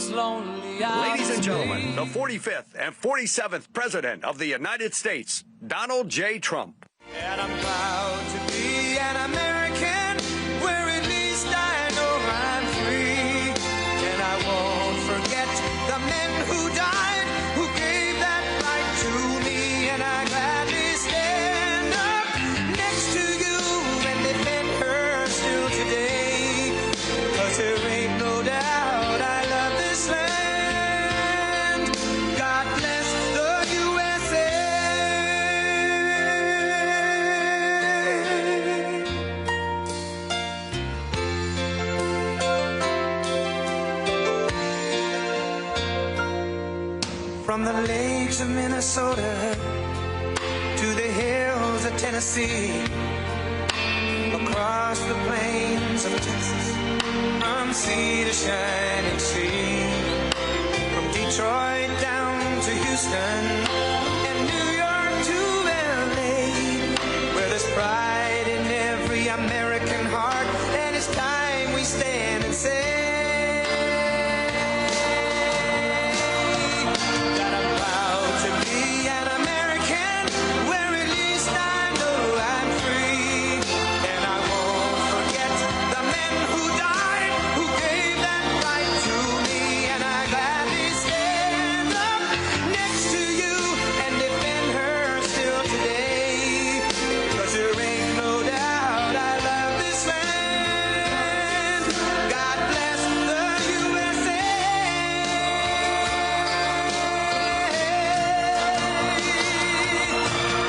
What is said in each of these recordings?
was lonely, I Ladies and was gentlemen, free. the 45th and 47th President of the United States, Donald J. Trump. And I'm proud to be an American, where at least I know I'm free. And I won't forget the men who died, who gave that right to me. And I gladly stand up next to you and defend her still today. 'Cause there ain't no doubt I love this land. God bless the USA. From the lakes of Minnesota to the hills of Tennessee, across the plains of Texas, from sea to shining sea, from Detroit down to Houston and New York to LA, where there's pride in every American heart, and it's time we stand and say that I'm proud to be an American, where at least I know I'm free. And I won't forget the men who died, who gave that right to me. And I gladly stand up next to you and defend her still today. 'Cause there ain't no doubt I love this land. God bless the USA.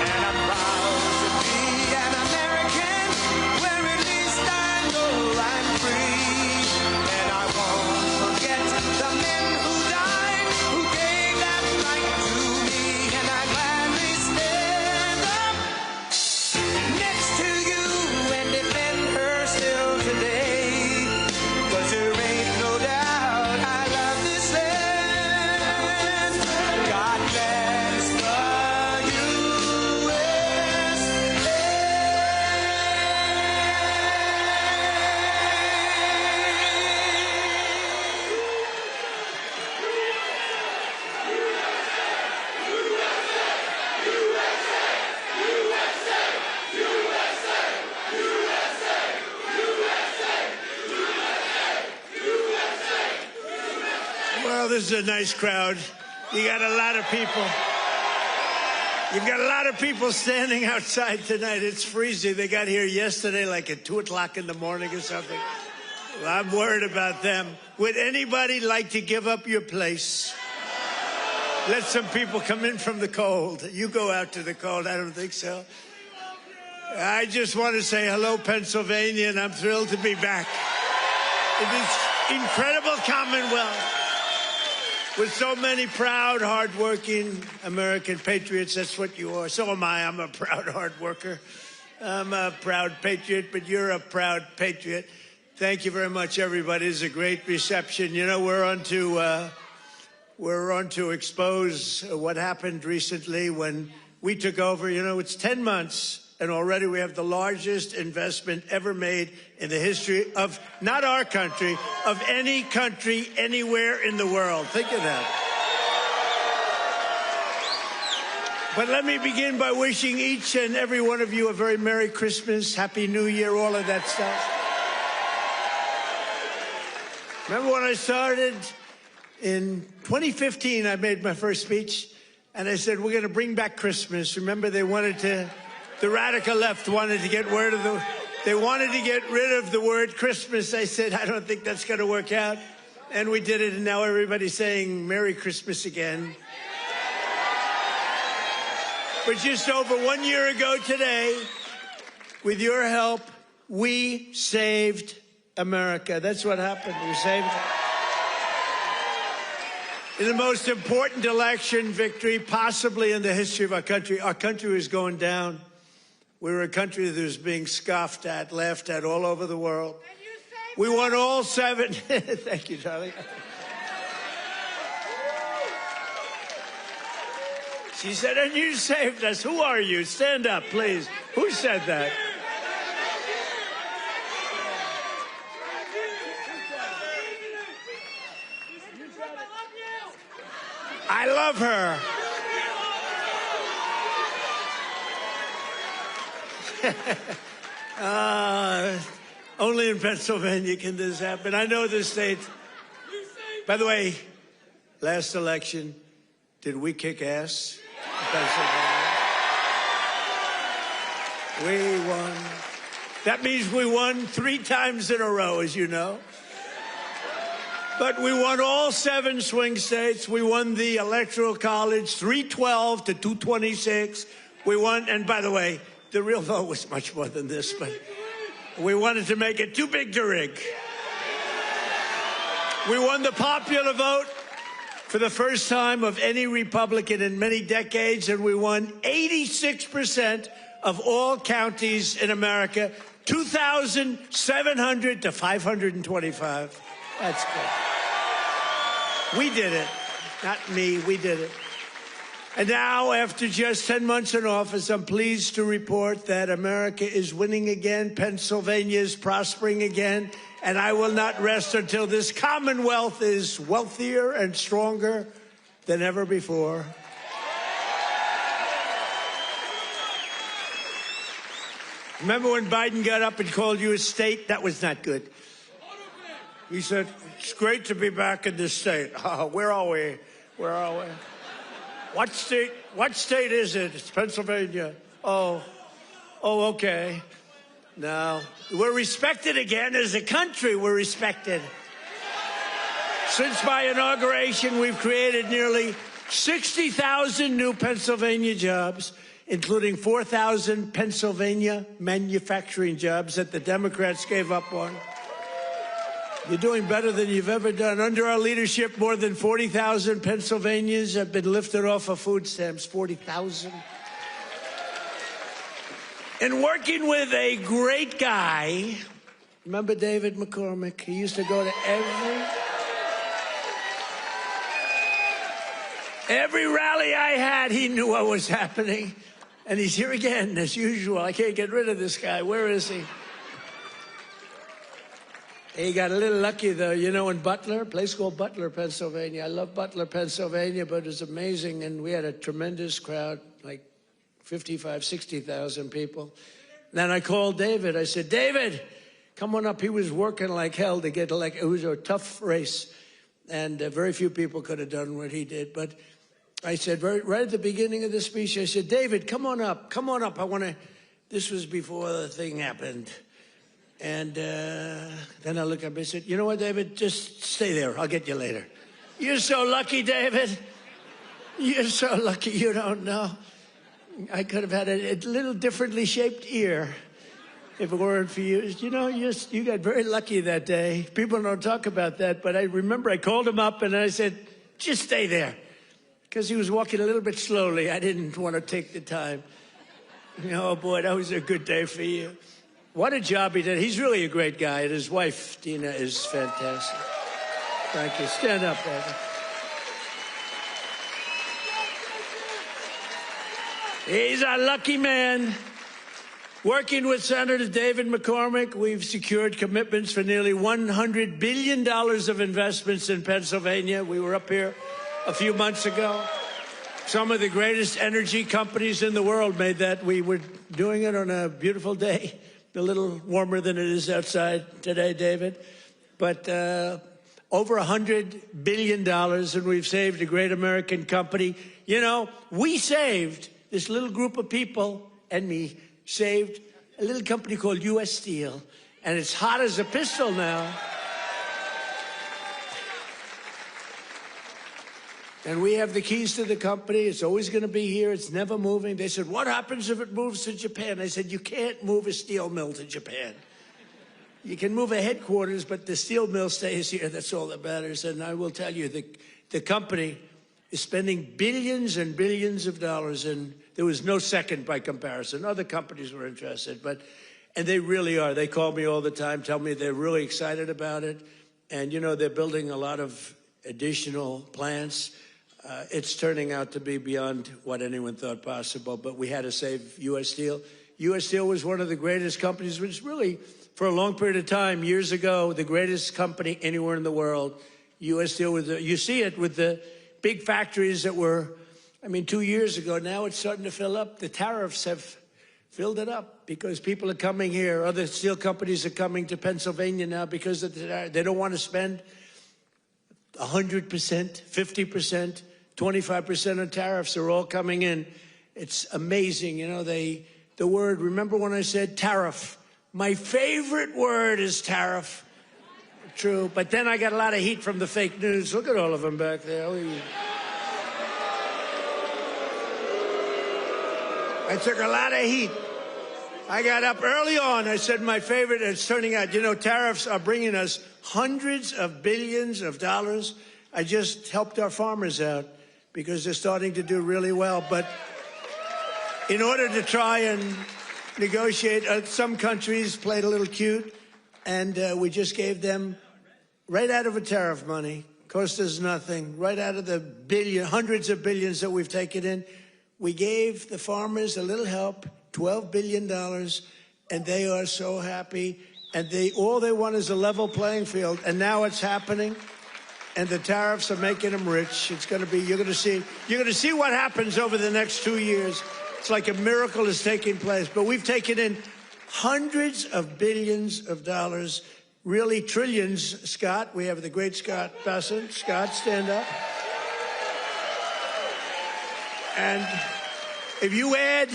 And I'm proud to be an American, where at least I know I'm free. And I won't forget the men who died, who gave that right to me. And I gladly stand up next to you and defend her still today. 'Cause there ain't no doubt I love this land. God bless the Well, this is a nice crowd. You got a lot of people. You've got a lot of people standing outside tonight. It's freezing. They got here yesterday like at 2 o'clock in the morning or something. Well, I'm worried about them. Would anybody like to give up your place? Let some people come in from the cold. You go out to the cold. I don't think so. I just want to say hello, Pennsylvania, and I'm thrilled to be back. It is incredible Commonwealth with so many proud, hardworking American patriots. That's what you are. So am I. I'm a proud hard worker. I'm a proud patriot, but you're a proud patriot. Thank you very much, everybody. It's a great reception. You know, we're on to expose what happened recently when we took over. You know, it's 10 months. And already we have the largest investment ever made in the history of, not our country, of any country anywhere in the world. Think of that. But let me begin by wishing each and every one of you a very Merry Christmas, Happy New Year, all of that stuff. Remember when I started? In 2015, I made my first speech, and I said, we're going to bring back Christmas. Remember, the radical left wanted to get rid of the word Christmas. I said, I don't think that's going to work out. And we did it, and now everybody's saying Merry Christmas again. But just over 1 year ago today, with your help, we saved America. That's what happened. We saved it. In the most important election victory possibly in the history of our country was going down. We were a country that was being scoffed at, laughed at all over the world. We won all 7. Thank you, Charlie. She said, and you saved us. Who are you? Stand up, please. Who said that? I love her. Only in Pennsylvania can this happen. I know this state. By the way, last election, did we kick ass in Pennsylvania? We won. That means we won 3 times in a row, as you know. But we won all 7 swing states. We won the Electoral College, 312 to 226. We won, and by the way, the real vote was much more than this, but we wanted to make it too big to rig. We won the popular vote for the first time of any Republican in many decades, and we won 86% of all counties in America, 2,700 to 525. That's good. We did it. Not me, we did it. And now, after just 10 months in office, I'm pleased to report that America is winning again, Pennsylvania is prospering again, and I will not rest until this Commonwealth is wealthier and stronger than ever before. Remember when Biden got up and called you a state? That was not good. He said, it's great to be back in this state. Where are we? Where are we? What state is it? It's Pennsylvania. Oh, okay. No, we're respected again as a country. We're respected. Since my inauguration, we've created nearly 60,000 new Pennsylvania jobs, including 4,000 Pennsylvania manufacturing jobs that the Democrats gave up on. You're doing better than you've ever done. Under our leadership, more than 40,000 Pennsylvanians have been lifted off of food stamps. 40,000. And working with a great guy, remember David McCormick? He used to go to every rally I had. He knew what was happening. And he's here again, as usual. I can't get rid of this guy. Where is he? He got a little lucky, though. You know, in Butler, a place called Butler, Pennsylvania. I love Butler, Pennsylvania, but it was amazing. And we had a tremendous crowd, like 55, 60,000 people. Then I called David. I said, David, come on up. He was working like hell to get elected. It was a tough race. And very few people could have done what he did. But I said, right at the beginning of the speech, I said, David, come on up. Come on up. I want to, this was before the thing happened. And then I looked up and I said, you know what, David, just stay there. I'll get you later. You're so lucky, David. You're so lucky you don't know. I could have had a little differently shaped ear if it weren't for you. You know, you got very lucky that day. People don't talk about that, but I remember I called him up and I said, just stay there. Because he was walking a little bit slowly. I didn't want to take the time. Oh, boy, that was a good day for you. What a job he did. He's really a great guy, and his wife, Dina, is fantastic. Thank you. Stand up, David. He's a lucky man. Working with Senator David McCormick, we've secured commitments for nearly $100 billion of investments in Pennsylvania. We were up here a few months ago. Some of the greatest energy companies in the world made that. We were doing it on a beautiful day. A little warmer than it is outside today, David. But over $100 billion, and we've saved a great American company. You know, we saved, this little group of people and me, saved a little company called U.S. Steel. And it's hot as a pistol now. And we have the keys to the company. It's always going to be here. It's never moving. They said, what happens if it moves to Japan? I said, you can't move a steel mill to Japan. You can move a headquarters, but the steel mill stays here. That's all that matters. And I will tell you, the company is spending billions and billions of dollars, and there was no second by comparison. Other companies were interested, and they really are. They call me all the time, tell me they're really excited about it. And, you know, they're building a lot of additional plants. It's turning out to be beyond what anyone thought possible, but we had to save U.S. Steel. U.S. Steel was one of the greatest companies, which really, for a long period of time, years ago, the greatest company anywhere in the world. U.S. Steel, you see it with the big factories that were, 2 years ago, now it's starting to fill up. The tariffs have filled it up because people are coming here. Other steel companies are coming to Pennsylvania now because they don't want to spend 100%, 50%, 25% on tariffs. They're all coming in. It's amazing. The word, remember when I said tariff? My favorite word is tariff. True. But then I got a lot of heat from the fake news. Look at all of them back there. I took a lot of heat. I got up early on. I said my favorite. It's turning out, tariffs are bringing us hundreds of billions of dollars. I just helped our farmers out because they're starting to do really well. But in order to try and negotiate, some countries played a little cute, and we just gave them right out of a tariff money. Cost us nothing. Right out of the hundreds of billions that we've taken in, we gave the farmers a little help, $12 billion, and they are so happy. And all they want is a level playing field. And now it's happening, and the tariffs are making them rich. It's going to be, you're going to see what happens over the next 2 years. It's like a miracle is taking place. But we've taken in hundreds of billions of dollars, really trillions. Scott, we have the great Scott Bassett. Scott, stand up. And if you add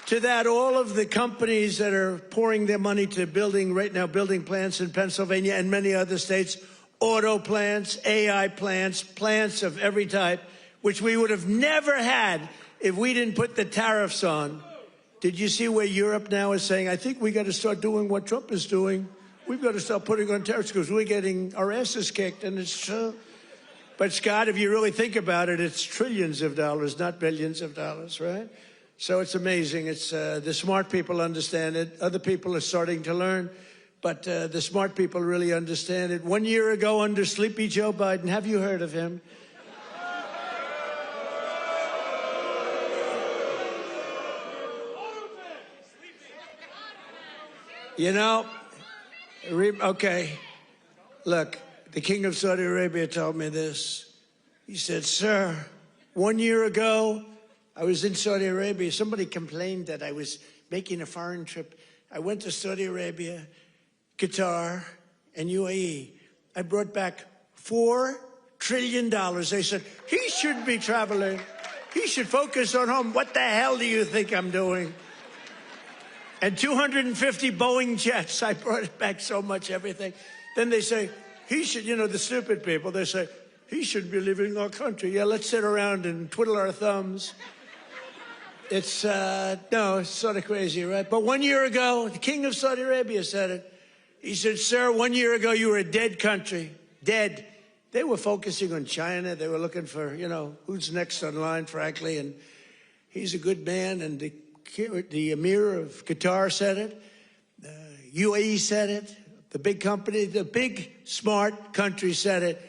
to that all of the companies that are pouring their money to building plants in Pennsylvania and many other states, auto plants, AI plants, plants of every type, which we would have never had if we didn't put the tariffs on. Did you see where Europe now is saying, I think we got to start doing what Trump is doing. We've got to start putting on tariffs because we're getting our asses kicked. And it's true. But, Scott, if you really think about it, it's trillions of dollars, not billions of dollars, right? So it's amazing. It's the smart people understand it. Other people are starting to learn. But the smart people really understand it. 1 year ago, under Sleepy Joe Biden, have you heard of him? Okay, look, the king of Saudi Arabia told me this. He said, sir, 1 year ago, I was in Saudi Arabia. Somebody complained that I was making a foreign trip. I went to Saudi Arabia, Qatar, and UAE. I brought back $4 trillion. They said, he shouldn't be traveling. He should focus on home. What the hell do you think I'm doing? And 250 Boeing jets. I brought back so much everything. Then they say, he should, the stupid people, they say, he shouldn't be leaving our country. Yeah, let's sit around and twiddle our thumbs. It's sort of crazy, right? But 1 year ago, the king of Saudi Arabia said it. He said, sir, 1 year ago, you were a dead country. Dead. They were focusing on China. They were looking for, who's next on line, frankly. And he's a good man. And the Emir of Qatar said it. UAE said it. The big company, the big, smart country said it.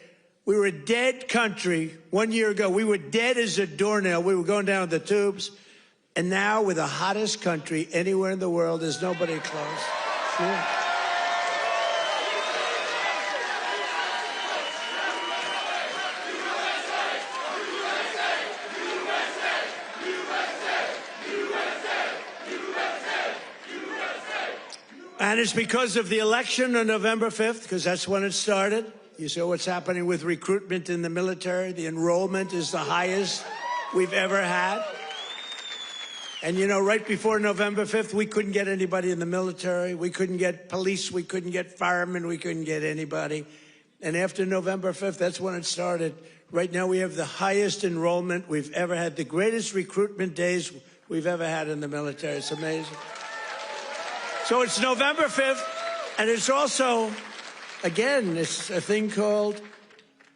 We were a dead country 1 year ago. We were dead as a doornail. We were going down the tubes. And now we're the hottest country anywhere in the world. There's nobody close. Sure. And it's because of the election on November 5th, because that's when it started. You saw what's happening with recruitment in the military. The enrollment is the highest we've ever had. And, right before November 5th, we couldn't get anybody in the military. We couldn't get police. We couldn't get firemen. We couldn't get anybody. And after November 5th, that's when it started. Right now, we have the highest enrollment we've ever had, the greatest recruitment days we've ever had in the military. It's amazing. So it's November 5th, and it's also, again, it's a thing called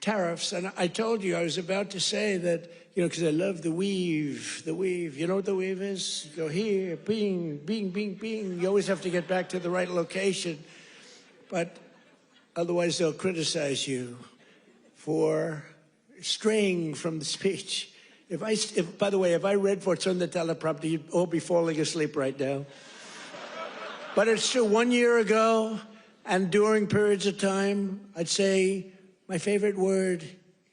tariffs. And I told you, I was about to say that, because I love the weave. The weave. You know what the weave is? You go here, bing, bing, bing, bing. You always have to get back to the right location. But otherwise, they'll criticize you for straying from the speech. By the way, if I read what's on the teleprompter, you'd all be falling asleep right now. But it's true. 1 year ago, and during periods of time, I'd say my favorite word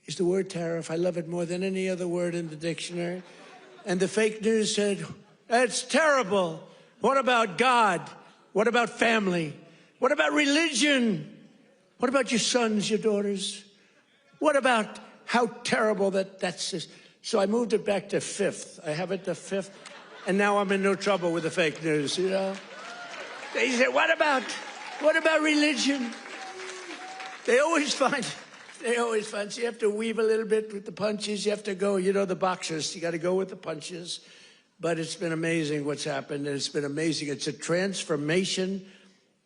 is the word tariff. I love it more than any other word in the dictionary. And the fake news said, that's terrible. What about God? What about family? What about religion? What about your sons, your daughters? What about how terrible that's just. So I moved it back to fifth. I have it to fifth. And now I'm in no trouble with the fake news, you know? They say, what about religion? They always find, so you have to weave a little bit with the punches. You have to go, you know, the boxers, you got to go with the punches. But it's been amazing what's happened. And it's been amazing. It's a transformation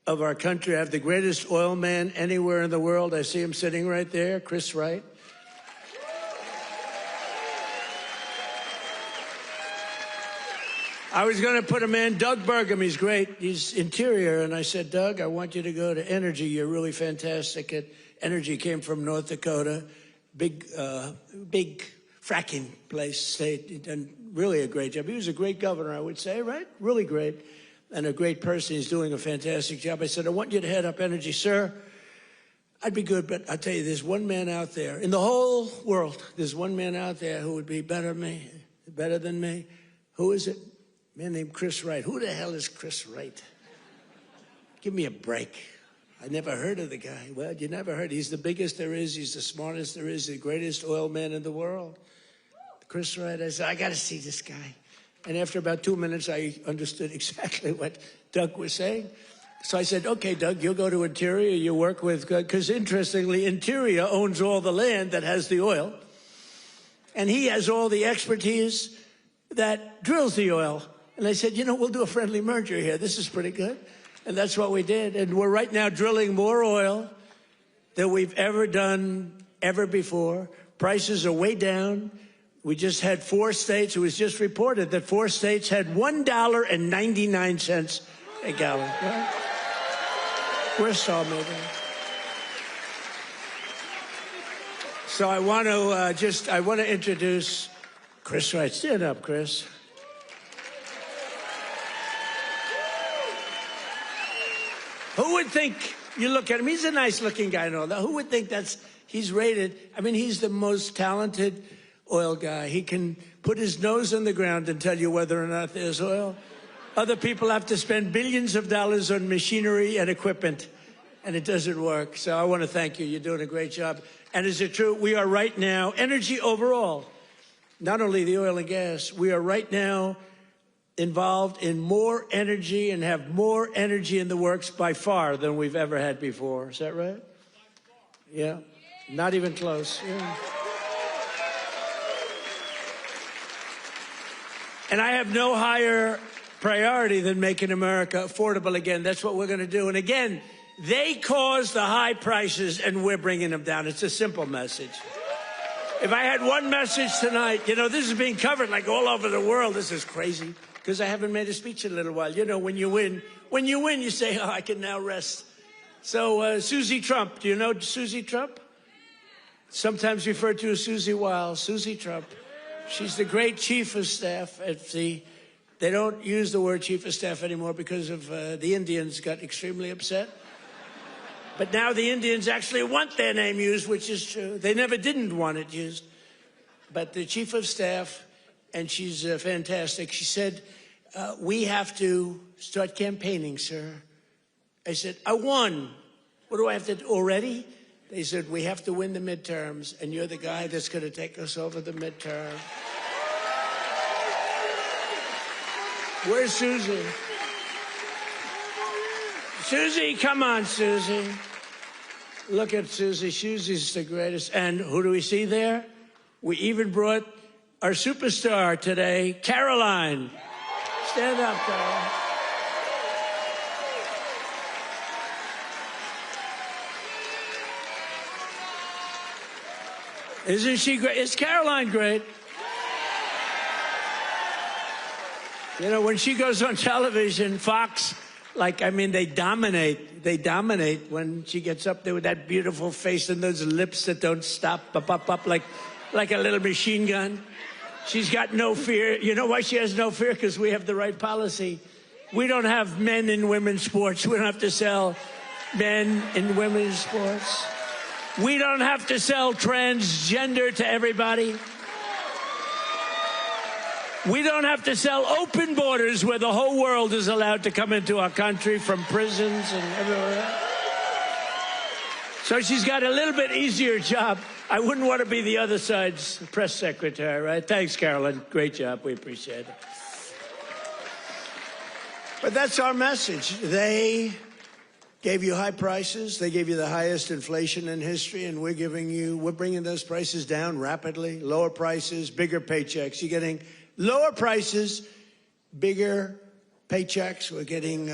of our country. I have the greatest oil man anywhere in the world. I see him sitting right there, Chris Wright. I was going to put a man, Doug Burgum. He's great. He's interior. And I said, Doug, I want you to go to energy. You're really fantastic at energy. Came from North Dakota. Big fracking place, state. He'd done really a great job. He was a great governor, I would say, right? Really great. And a great person. He's doing a fantastic job. I said, I want you to head up energy. Sir, I'd be good, but I'll tell you, there's one man out there. In the whole world, there's one man out there who would be better than me. Who is it? A man named Chris Wright. Who the hell is Chris Wright? Give me a break. I never heard of the guy. Well, you never heard. He's the biggest there is. He's the smartest there is. The greatest oil man in the world. Chris Wright. I said, I got to see this guy. And after about 2 minutes, I understood exactly what Doug was saying. So I said, okay, Doug, you'll go to Interior. You work with, because interestingly, Interior owns all the land that has the oil. And he has all the expertise that drills the oil. And I said, you know, we'll do a friendly merger here. This is pretty good. And that's what we did. And we're right now drilling more oil than we've ever done ever before. Prices are way down. We just had 4 states. It was just reported that 4 states had $1.99 a gallon. Right? We're sawmilling. So I want to introduce Chris Wright. Stand up, Chris. Who would think, you look at him, he's a nice looking guy and all that. Who would think he's rated, I mean, he's the most talented oil guy. He can put his nose on the ground and tell you whether or not there's oil. Other people have to spend billions of dollars on machinery and equipment, and it doesn't work. So I want to thank you. You're doing a great job. And is it true? We are right now, energy overall, not only the oil and gas, we are right now involved in more energy and have more energy in the works by far than we've ever had before. Is that right? Yeah. Not even close. Yeah. And I have no higher priority than making America affordable again. That's what we're going to do. And again, they caused the high prices and we're bringing them down. It's a simple message. If I had one message tonight, you know, this is being covered like all over the world. This is crazy because I haven't made a speech in a little while. You know, when you win, you say, oh, I can now rest. So Susie Trump, do you know Susie Trump? Sometimes referred to as Susie Wiles. Susie Trump. She's the great chief of staff at they don't use the word chief of staff anymore because of the Indians got extremely upset. But now the Indians actually want their name used, which is true. They never didn't want it used. But the chief of staff, and she's fantastic, she said, we have to start campaigning, sir. I said, I won. What do I have to do already? They said, we have to win the midterms, and you're the guy that's going to take us over the midterm. Where's Susie? Susie, come on, Susie. Look at Susie. Susie's the greatest. And who do we see there? We even brought our superstar today, Caroline. Stand up, Caroline. Isn't she great? Is Caroline great? You know, when she goes on television, Fox, like, I mean, they dominate. They dominate when she gets up there with that beautiful face and those lips that don't stop, up, like a little machine gun. She's got no fear. You know why she has no fear? Because we have the right policy. We don't have men in women's sports. We don't have to sell men in women's sports. We don't have to sell transgender to everybody. We don't have to sell open borders where the whole world is allowed to come into our country from prisons and everywhere else. So she's got a little bit easier job. I wouldn't want to be the other side's press secretary, right? Thanks, Carolyn. Great job. We appreciate it. But that's our message. They gave you high prices. They gave you the highest inflation in history, and we're bringing those prices down rapidly. Lower prices, bigger paychecks. You're getting lower prices, bigger paychecks. We're getting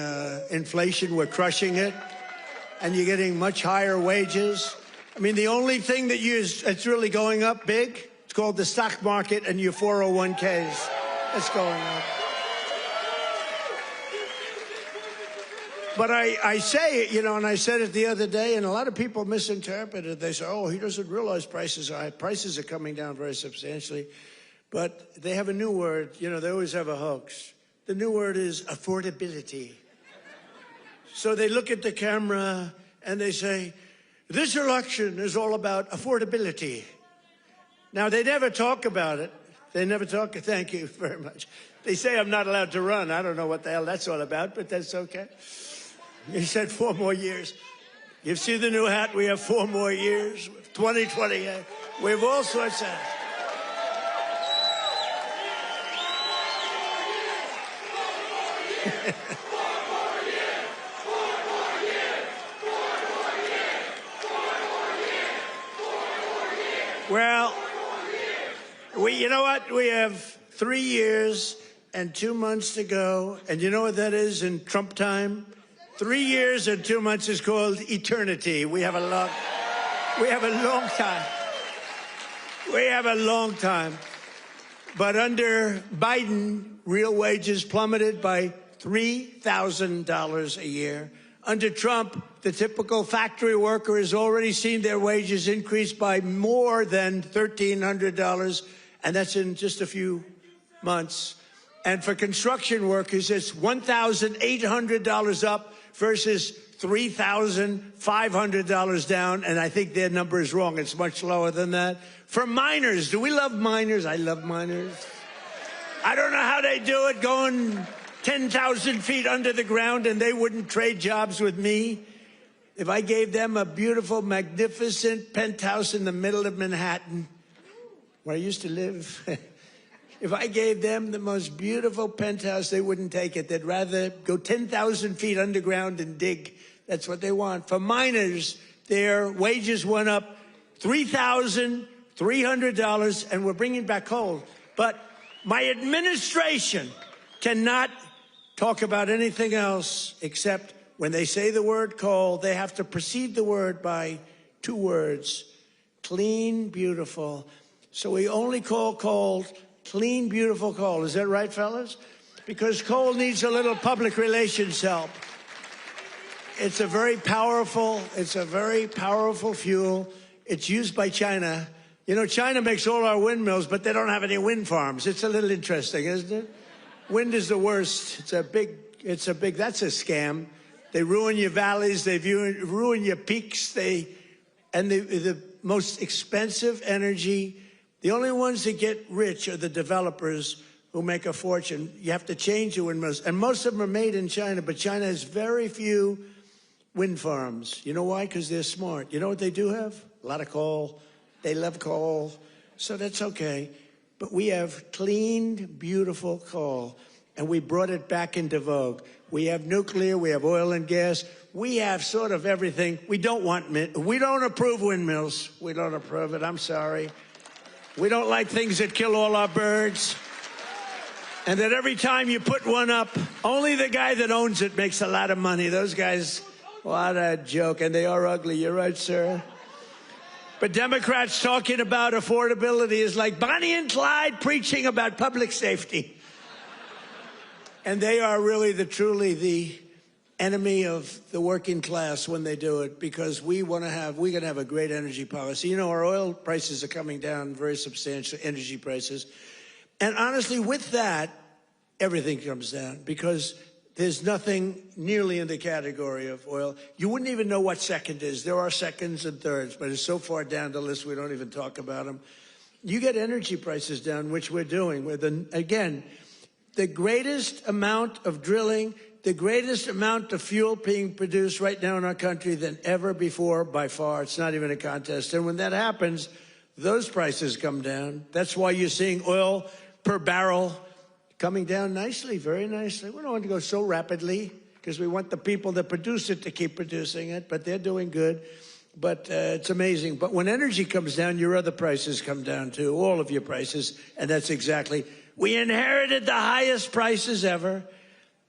inflation. We're crushing it. And you're getting much higher wages. I mean, the only thing that's really going up big, it's called the stock market and your 401ks. That's going up. But I say it, and I said it the other day, and a lot of people misinterpret it. They say, oh, he doesn't realize prices are high. Prices are coming down very substantially. But they have a new word. They always have a hoax. The new word is affordability. So they look at the camera and they say, this election is all about affordability. Now, they never talk about it. They never talk. Thank you very much. They say I'm not allowed to run. I don't know what the hell that's all about, but that's okay. He said 4 more years. You see the new hat? We have 4 more years. 2028. We have all sorts of... Well, you know what? We have 3 years and 2 months to go. And you know what that is in Trump time? 3 years and 2 months is called eternity. We have a long time. We have a long time. But under Biden, real wages plummeted by $3,000 a year. Under Trump, the typical factory worker has already seen their wages increase by more than $1,300, and that's in just a few months. And for construction workers, it's $1,800 up versus $3,500 down, and I think their number is wrong. It's much lower than that. For miners, do we love miners? I love miners. I don't know how they do it, going 10,000 feet under the ground, and they wouldn't trade jobs with me. If I gave them a beautiful, magnificent penthouse in the middle of Manhattan, where I used to live, if I gave them the most beautiful penthouse, they wouldn't take it. They'd rather go 10,000 feet underground and dig. That's what they want. For miners, their wages went up $3,300, and we're bringing back coal. But my administration cannot talk about anything else except when they say the word coal, they have to precede the word by 2 words: clean, beautiful. So we only call coal clean, beautiful coal. Is that right, fellas? Because coal needs a little public relations help. It's a very powerful fuel. It's used by China. China makes all our windmills, but they don't have any wind farms. It's a little interesting, isn't it? Wind is the worst. That's a scam. They ruin your valleys. They ruin your peaks. And the most expensive energy, the only ones that get rich are the developers who make a fortune. You have to change your windmills. And most of them are made in China, but China has very few wind farms. You know why? Because they're smart. You know what they do have? A lot of coal. They love coal. So that's okay. But we have clean, beautiful coal, and we brought it back into vogue. We have nuclear, we have oil and gas, we have sort of everything. We don't approve windmills. We don't approve it, I'm sorry. We don't like things that kill all our birds. And that every time you put one up, only the guy that owns it makes a lot of money. Those guys, what a joke. And they are ugly, you're right, sir. But Democrats talking about affordability is like Bonnie and Clyde preaching about public safety. And they are really truly the enemy of the working class when they do it, because we're going to have a great energy policy. Our oil prices are coming down very substantially, energy prices. And honestly, with that, everything comes down, because There's nothing nearly in the category of oil. You wouldn't even know what second is. There are seconds and thirds, but it's so far down the list we don't even talk about them. You get energy prices down, which we're doing. Again, the greatest amount of drilling, the greatest amount of fuel being produced right now in our country than ever before, by far. It's not even a contest. And when that happens, those prices come down. That's why you're seeing oil per barrel coming down nicely, very nicely. We don't want to go so rapidly because we want the people that produce it to keep producing it, but they're doing good. But it's amazing. But when energy comes down, your other prices come down too, all of your prices. And that's exactly, we inherited the highest prices ever,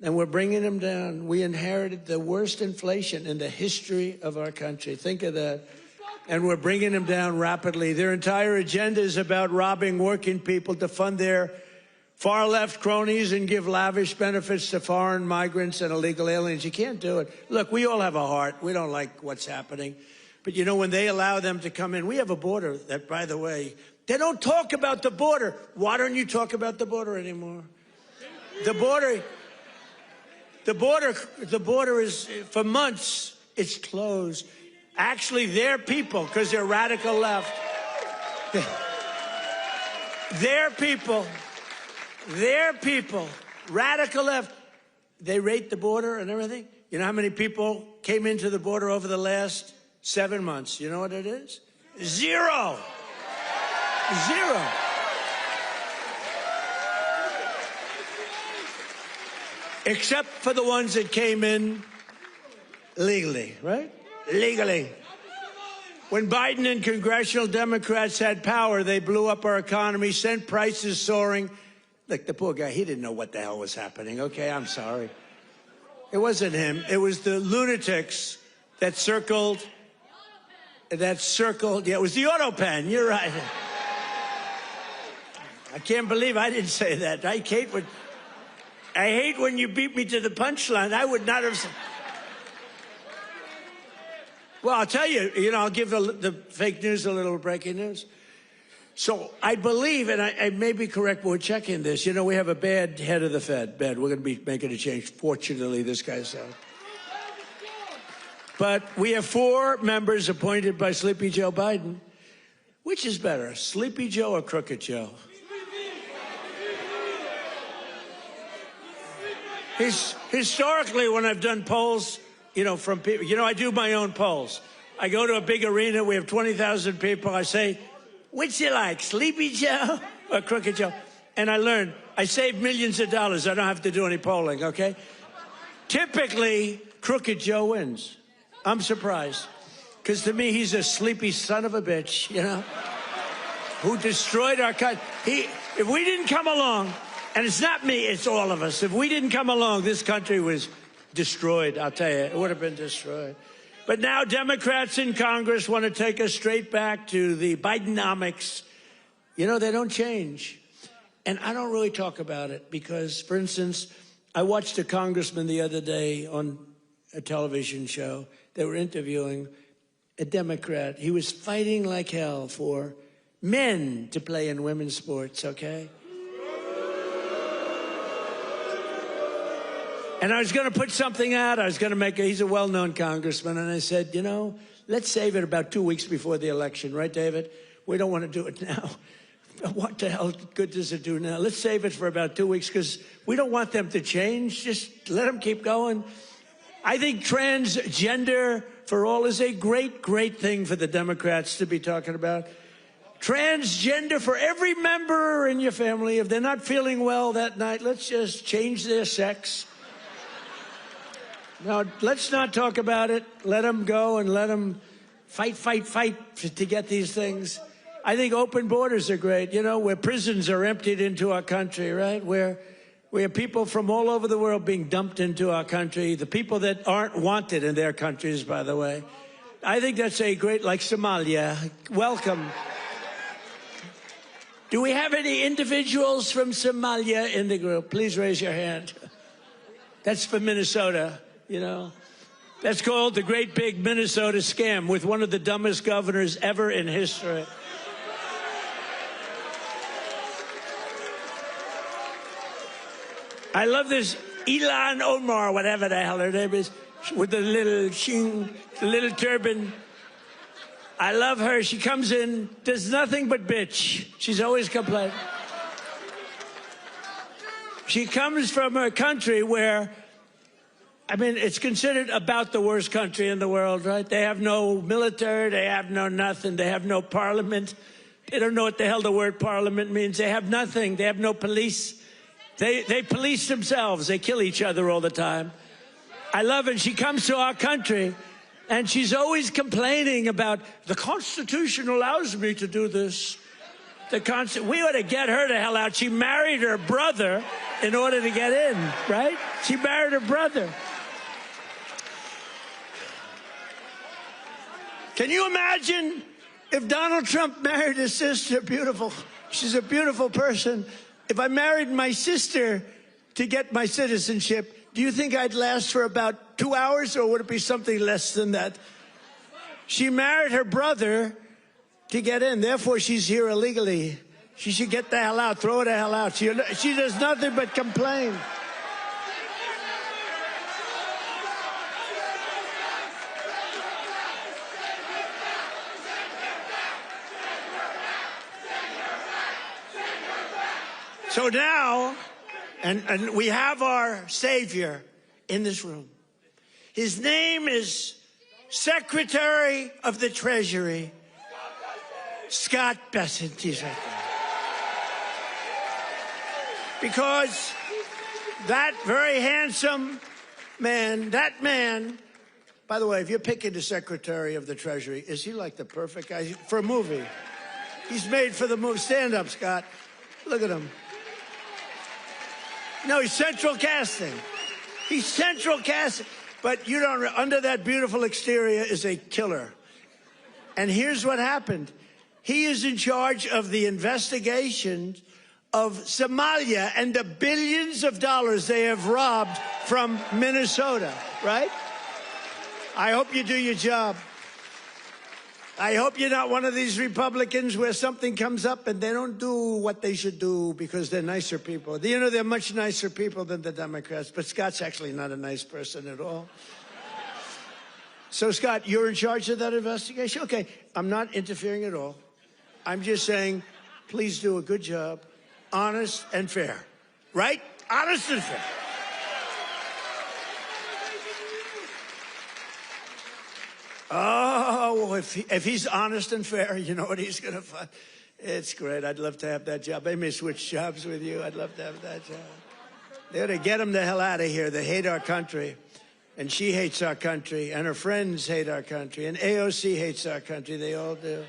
and we're bringing them down. We inherited the worst inflation in the history of our country. Think of that. And we're bringing them down rapidly. Their entire agenda is about robbing working people to fund their far-left cronies and give lavish benefits to foreign migrants and illegal aliens. You can't do it. Look, we all have a heart. We don't like what's happening. But, you know, when they allow them to come in, we have a border that, by the way, they don't talk about the border. Why don't you talk about the border anymore? The border is, for months, it's closed. Actually, their people, because they're radical left, their people, radical left, they rate the border and everything. You know how many people came into the border over the last 7 months? You know what it is? Zero. Zero. Except for the ones that came in legally, right? Legally. When Biden and congressional Democrats had power, they blew up our economy, sent prices soaring. Look, the poor guy, he didn't know what the hell was happening. Okay, I'm sorry. It wasn't him. It was the lunatics that circled. Yeah, it was the auto pen. You're right. I can't believe I didn't say that. I hate when you beat me to the punchline. I would not have. Well, I'll tell you, I'll give the fake news a little breaking news. So I believe, and I may be correct, but we're checking this. We have a bad head of the Fed. We're going to be making a change. Fortunately, this guy's out. But we have 4 members appointed by Sleepy Joe Biden. Which is better, Sleepy Joe or Crooked Joe? Historically, when I've done polls, from people, I do my own polls. I go to a big arena. We have 20,000 people. I say, which you like, Sleepy Joe or Crooked Joe? And I learned, I save millions of dollars. I don't have to do any polling, okay? Typically, Crooked Joe wins. I'm surprised. Because to me, he's a sleepy son of a bitch, who destroyed our country. If we didn't come along, and it's not me, it's all of us. If we didn't come along, this country was destroyed, I'll tell you. It would have been destroyed. But now Democrats in Congress want to take us straight back to the Bidenomics. They don't change. And I don't really talk about it because, for instance, I watched a congressman the other day on a television show. They were interviewing a Democrat. He was fighting like hell for men to play in women's sports, okay? And I was going to put something out. I was going to he's a well-known congressman. And I said, let's save it about 2 weeks before the election. Right, David? We don't want to do it now. What the hell good does it do now? Let's save it for about 2 weeks because we don't want them to change. Just let them keep going. I think transgender for all is a great, great thing for the Democrats to be talking about. Transgender for every member in your family. If they're not feeling well that night, let's just change their sex. Now, let's not talk about it. Let them go and let them fight to get these things. I think open borders are great, where prisons are emptied into our country, right? Where we have people from all over the world being dumped into our country, the people that aren't wanted in their countries, by the way. I think that's a great, like Somalia. Welcome. Do we have any individuals from Somalia in the group? Please raise your hand. That's for Minnesota. That's called the Great Big Minnesota Scam with one of the dumbest governors ever in history. I love this. Ilan Omar, whatever the hell her name is, with the little the little turban. I love her. She comes in, does nothing but bitch. She's always complaining. She comes from a country where, I mean, it's considered about the worst country in the world, right? They have no military, they have no nothing, they have no parliament. They don't know what the hell the word parliament means. They have nothing. They have no police. They police themselves. They kill each other all the time. I love it. She comes to our country, and she's always complaining about, the Constitution allows me to do this. We ought to get her the hell out. She married her brother in order to get in, right? She married her brother. Can you imagine if Donald Trump married his sister? Beautiful. She's a beautiful person. If I married my sister to get my citizenship, do you think I'd last for about 2 hours, or would it be something less than that? She married her brother to get in. Therefore, she's here illegally. She should get the hell out. Throw her the hell out. She does nothing but complain. So now, and we have our Savior in this room. His name is Secretary of the Treasury, Scott Bessent. He's right there. Because that very handsome man, by the way, if you're picking the Secretary of the Treasury, is he like the perfect guy for a movie? He's made for the movie. Stand up, Scott. Look at him. No, he's central casting. He's central casting. But you don't, under that beautiful exterior is a killer. And here's what happened. He is in charge of the investigation of Somalia and the billions of dollars they have robbed from Minnesota, right? I hope you do your job. I hope you're not one of these Republicans where something comes up and they don't do what they should do because they're nicer people. You know, they're much nicer people than the Democrats, but Scott's actually not a nice person at all. So, Scott, you're in charge of that investigation? Okay, I'm not interfering at all. I'm just saying, please do a good job, honest and fair, right? Honest and fair. Oh, if he's honest and fair, you know what he's going to find? It's great. I'd love to have that job. They may switch jobs with you. I'd love to have that job. They ought to get him the hell out of here. They hate our country. And she hates our country. And her friends hate our country. And AOC hates our country. They all do.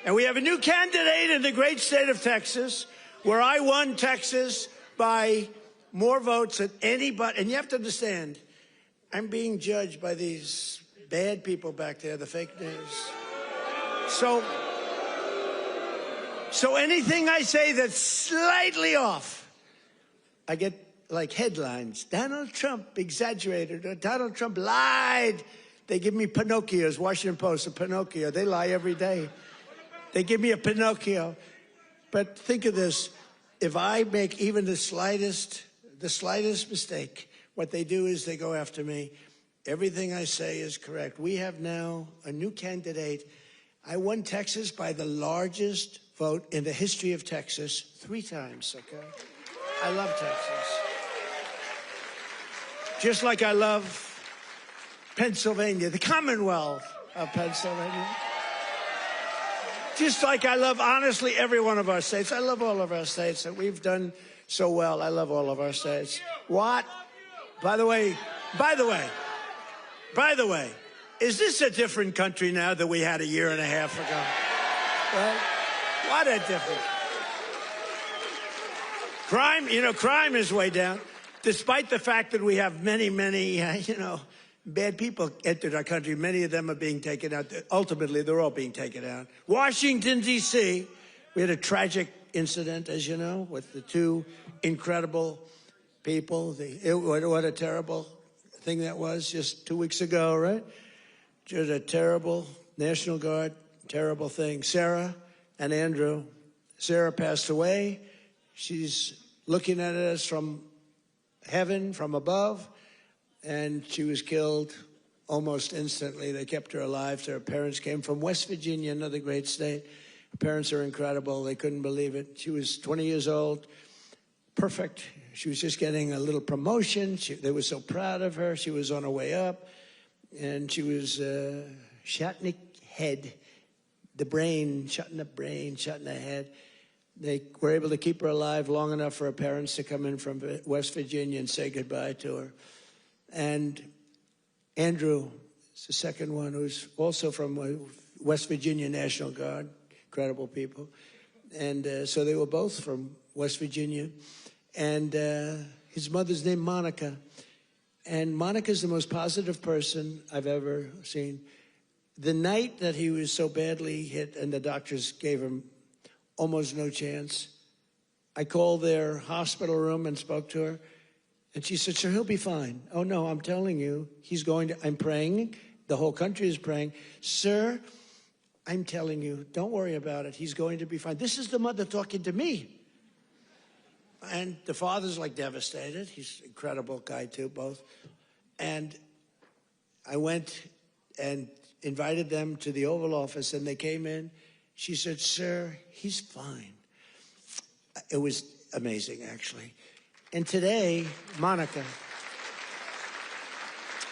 And we have a new candidate in the great state of Texas, where I won Texas by more votes than anybody. And you have to understand, I'm being judged by these bad people back there, the fake news. So anything I say that's slightly off, I get like headlines. Donald Trump exaggerated, or Donald Trump lied. They give me Pinocchios, Washington Post, a Pinocchio. They lie every day. They give me a Pinocchio. But think of this. If I make even the slightest mistake, what they do is they go after me. Everything I say is correct. We have now a new candidate. I won Texas by the largest vote in the history of Texas 3 times, okay? I love Texas. Just like I love Pennsylvania, the Commonwealth of Pennsylvania. Just like I love, honestly, every one of our states. I love all of our states, and we've done so well. I love all of our states. What? By the way, is this a different country now than we had a year and a half ago? Right? What a difference. Crime is way down, despite the fact that we have many, bad people entered our country. Many of them are being taken out. Ultimately, they're all being taken out. Washington, D.C., we had a tragic incident, as you know, with the 2 incredible people. What a terrible thing that was just 2 weeks ago, right? Just a terrible National Guard, terrible thing. Sarah and Andrew. Sarah passed away. She's looking at us from heaven from above, and she was killed almost instantly. They kept her alive. So her parents came from West Virginia, another great state. Her parents are incredible. They couldn't believe it. She was 20 years old, perfect. She was just getting a little promotion. They were so proud of her. She was on her way up, and she was shot in the head, the brain, shot in the brain, shot in the head. They were able to keep her alive long enough for her parents to come in from West Virginia and say goodbye to her. And Andrew is the second one, who's also from West Virginia National Guard, incredible people. And so they were both from West Virginia. And his mother's named Monica. And Monica's the most positive person I've ever seen. The night that he was so badly hit and the doctors gave him almost no chance, I called their hospital room and spoke to her. And she said, sir, he'll be fine. Oh, no, I'm telling you, I'm praying. The whole country is praying. Sir, I'm telling you, don't worry about it. He's going to be fine. This is the mother talking to me. And the father's like devastated. He's an incredible guy too, both. And I went and invited them to the Oval Office, and they came in. She said, sir, he's fine. It was amazing, actually. And today, Monica,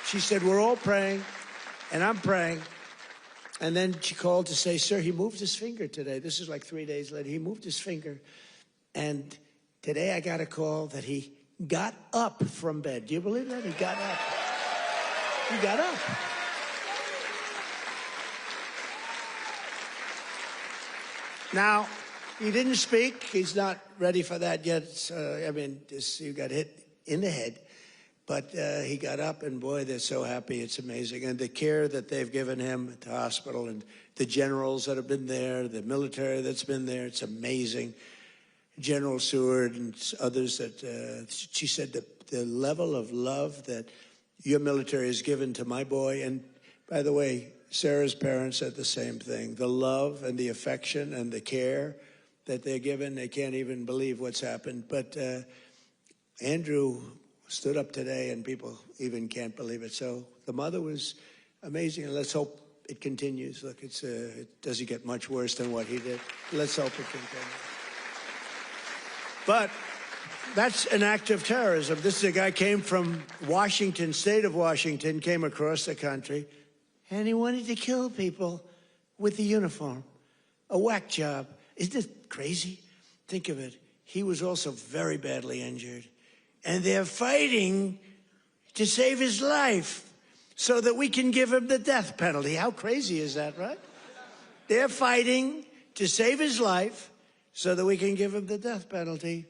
she said, we're all praying, and I'm praying. And then she called to say, sir, he moved his finger today. This is like 3 days later. He moved his finger. And today I got a call that he got up from bed. Do you believe that? He got up. He got up. Now, he didn't speak. He's not ready for that yet. He got hit in the head. But he got up, and boy, they're so happy. It's amazing. And the care that they've given him at the hospital, and the generals that have been there, the military that's been there, it's amazing. General Seward and others that she said that the level of love that your military has given to my boy. And by the way, Sarah's parents said the same thing. The love and the affection and the care that they're given, they can't even believe what's happened. But Andrew stood up today, and people even can't believe it. So the mother was amazing, and let's hope it continues. Look, it doesn't get much worse than what he did. Let's hope it continues. But that's an act of terrorism. This is a guy came from Washington, state of Washington, came across the country, and he wanted to kill people with the uniform. A whack job. Isn't it crazy? Think of it. He was also very badly injured. And they're fighting to save his life so that we can give him the death penalty. How crazy is that, right? They're fighting to save his life so that we can give him the death penalty.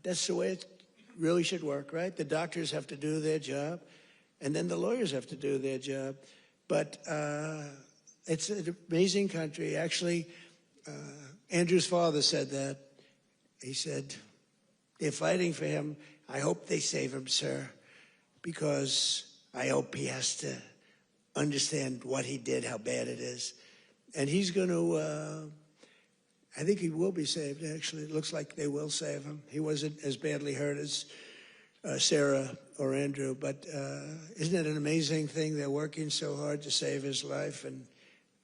That's the way it really should work, right? The doctors have to do their job, and then the lawyers have to do their job. But it's an amazing country. Actually, Andrew's father said that. He said, they're fighting for him. I hope they save him, sir, because I hope he has to understand what he did, how bad it is. And he's going to, I think he will be saved, actually. It looks like they will save him. He wasn't as badly hurt as Sarah or Andrew, but isn't it an amazing thing? They're working so hard to save his life, and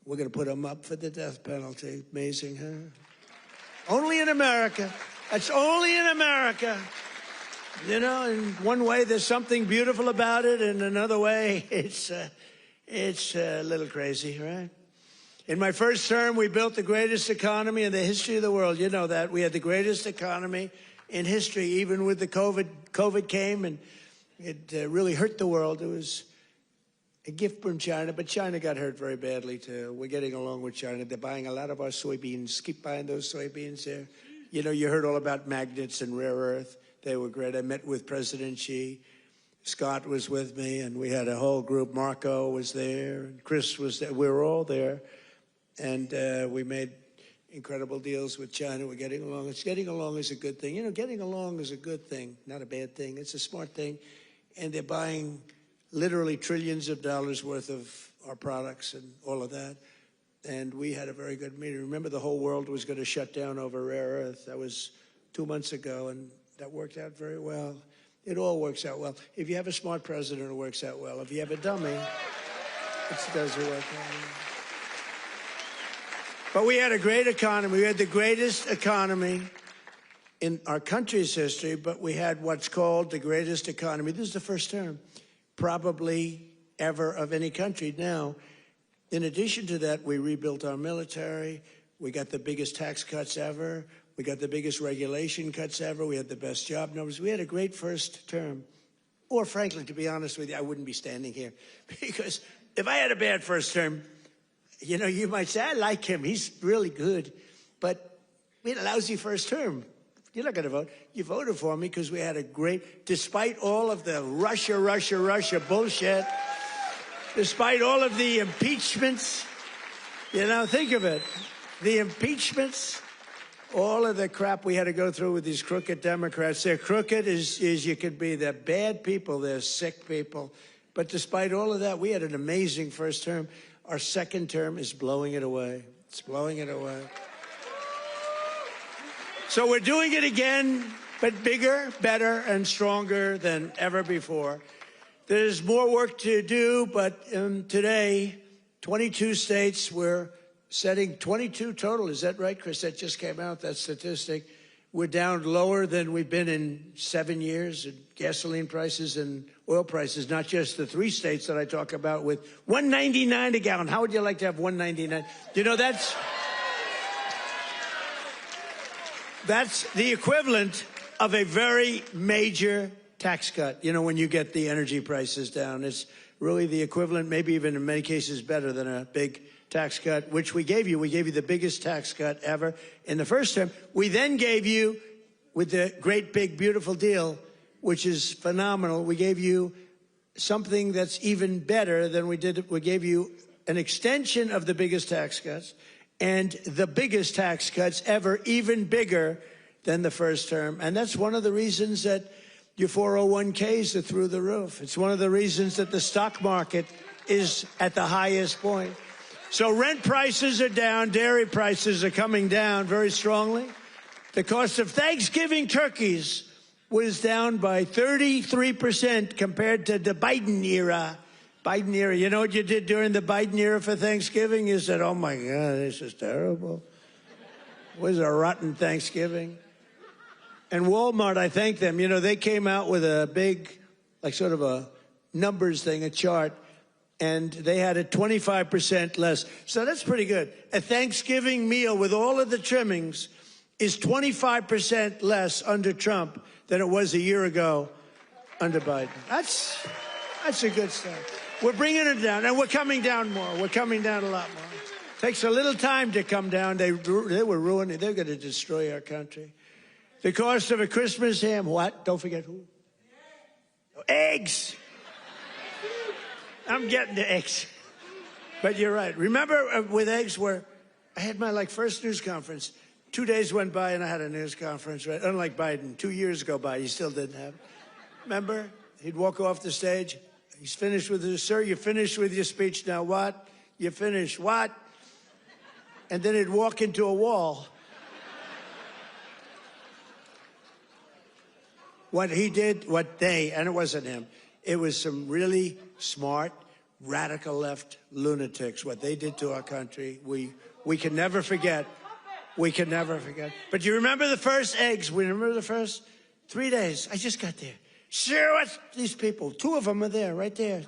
we're going to put him up for the death penalty. Amazing, huh? Only in America. That's only in America. You know, in one way, there's something beautiful about it. In another way, it's a little crazy, right? In my first term, we built the greatest economy in the history of the world. You know that. We had the greatest economy in history, even with the COVID. COVID came, and it really hurt the world. It was a gift from China, but China got hurt very badly, too. We're getting along with China. They're buying a lot of our soybeans. Keep buying those soybeans there. You know, you heard all about magnets and rare earth. They were great. I met with President Xi. Scott was with me, and we had a whole group. Marco was there, and Chris was there. We were all there, and we made incredible deals with China. We're getting along. Getting along is a good thing. You know, getting along is a good thing, not a bad thing. It's a smart thing, and they're buying literally trillions of dollars worth of our products and all of that. And we had a very good meeting. Remember, the whole world was going to shut down over rare earth. That was 2 months ago, and that worked out very well. It all works out well. If you have a smart president, it works out well. If you have a dummy, it doesn't work out. But we had a great economy. We had the greatest economy in our country's history, but we had what's called the greatest economy. This is the first term, probably ever, of any country. Now, in addition to that, we rebuilt our military. We got the biggest tax cuts ever. We got the biggest regulation cuts ever. We had the best job numbers. We had a great first term. Or frankly, to be honest with you, I wouldn't be standing here. Because if I had a bad first term, you know, you might say, I like him. He's really good. But we had a lousy first term. You're not going to vote. You voted for me because we had a great, despite all of the Russia bullshit, despite all of the impeachments, you know, think of it. The impeachments, all of the crap we had to go through with these crooked Democrats. They're crooked as you could be. They're bad people. They're sick people. But despite all of that, we had an amazing first term. Our second term is blowing it away. It's blowing it away. So we're doing it again, but bigger, better, and stronger than ever before. There's more work to do, but today, 22 states, we're setting 22 total. Is that right, Chris? That just came out, that statistic. We're down lower than we've been in 7 years in gasoline prices and oil prices, not just the 3 states that I talk about with $1.99 a gallon. How would you like to have $1.99? You know, that's the equivalent of a very major tax cut. You know, when you get the energy prices down, it's really the equivalent, maybe even in many cases better than a big tax cut, which we gave you. We gave you the biggest tax cut ever in the first term. We then gave you, with the great big beautiful deal, which is phenomenal, we gave you something that's even better than we did. We gave you an extension of the biggest tax cuts and the biggest tax cuts ever, even bigger than the first term. And that's one of the reasons that your 401ks are through the roof. It's one of the reasons that the stock market is at the highest point. So rent prices are down, dairy prices are coming down very strongly. The cost of Thanksgiving turkeys was down by 33% compared to the Biden era. Biden era. You know what you did during the Biden era for Thanksgiving? You said, oh, my God, this is terrible. It was a rotten Thanksgiving. And Walmart, I thank them. You know, they came out with a big, like sort of a numbers thing, a chart, and they had it 25% less. So that's pretty good. A Thanksgiving meal with all of the trimmings is 25% less under Trump than it was a year ago under Biden. That's a good start. We're bringing it down, and we're coming down more. We're coming down a lot more. Takes a little time to come down. They were ruining. They're going to destroy our country. The cost of a Christmas ham, what? Don't forget who? Eggs. I'm getting the eggs. But you're right. Remember with eggs where I had my first news conference. 2 days went by and I had a news conference, right? Unlike Biden, 2 years go by, he still didn't have it. Remember? He'd walk off the stage. He's finished with his, sir, you're finished with your speech now. What? You finished. What? And then he'd walk into a wall. What he did, and it wasn't him, it was some really smart, radical left lunatics. What they did to our country, we can never forget. We can never forget. But you remember the first eggs? We remember the first 3 days. I just got there. Sure, what's these people? 2 of them are there, right there.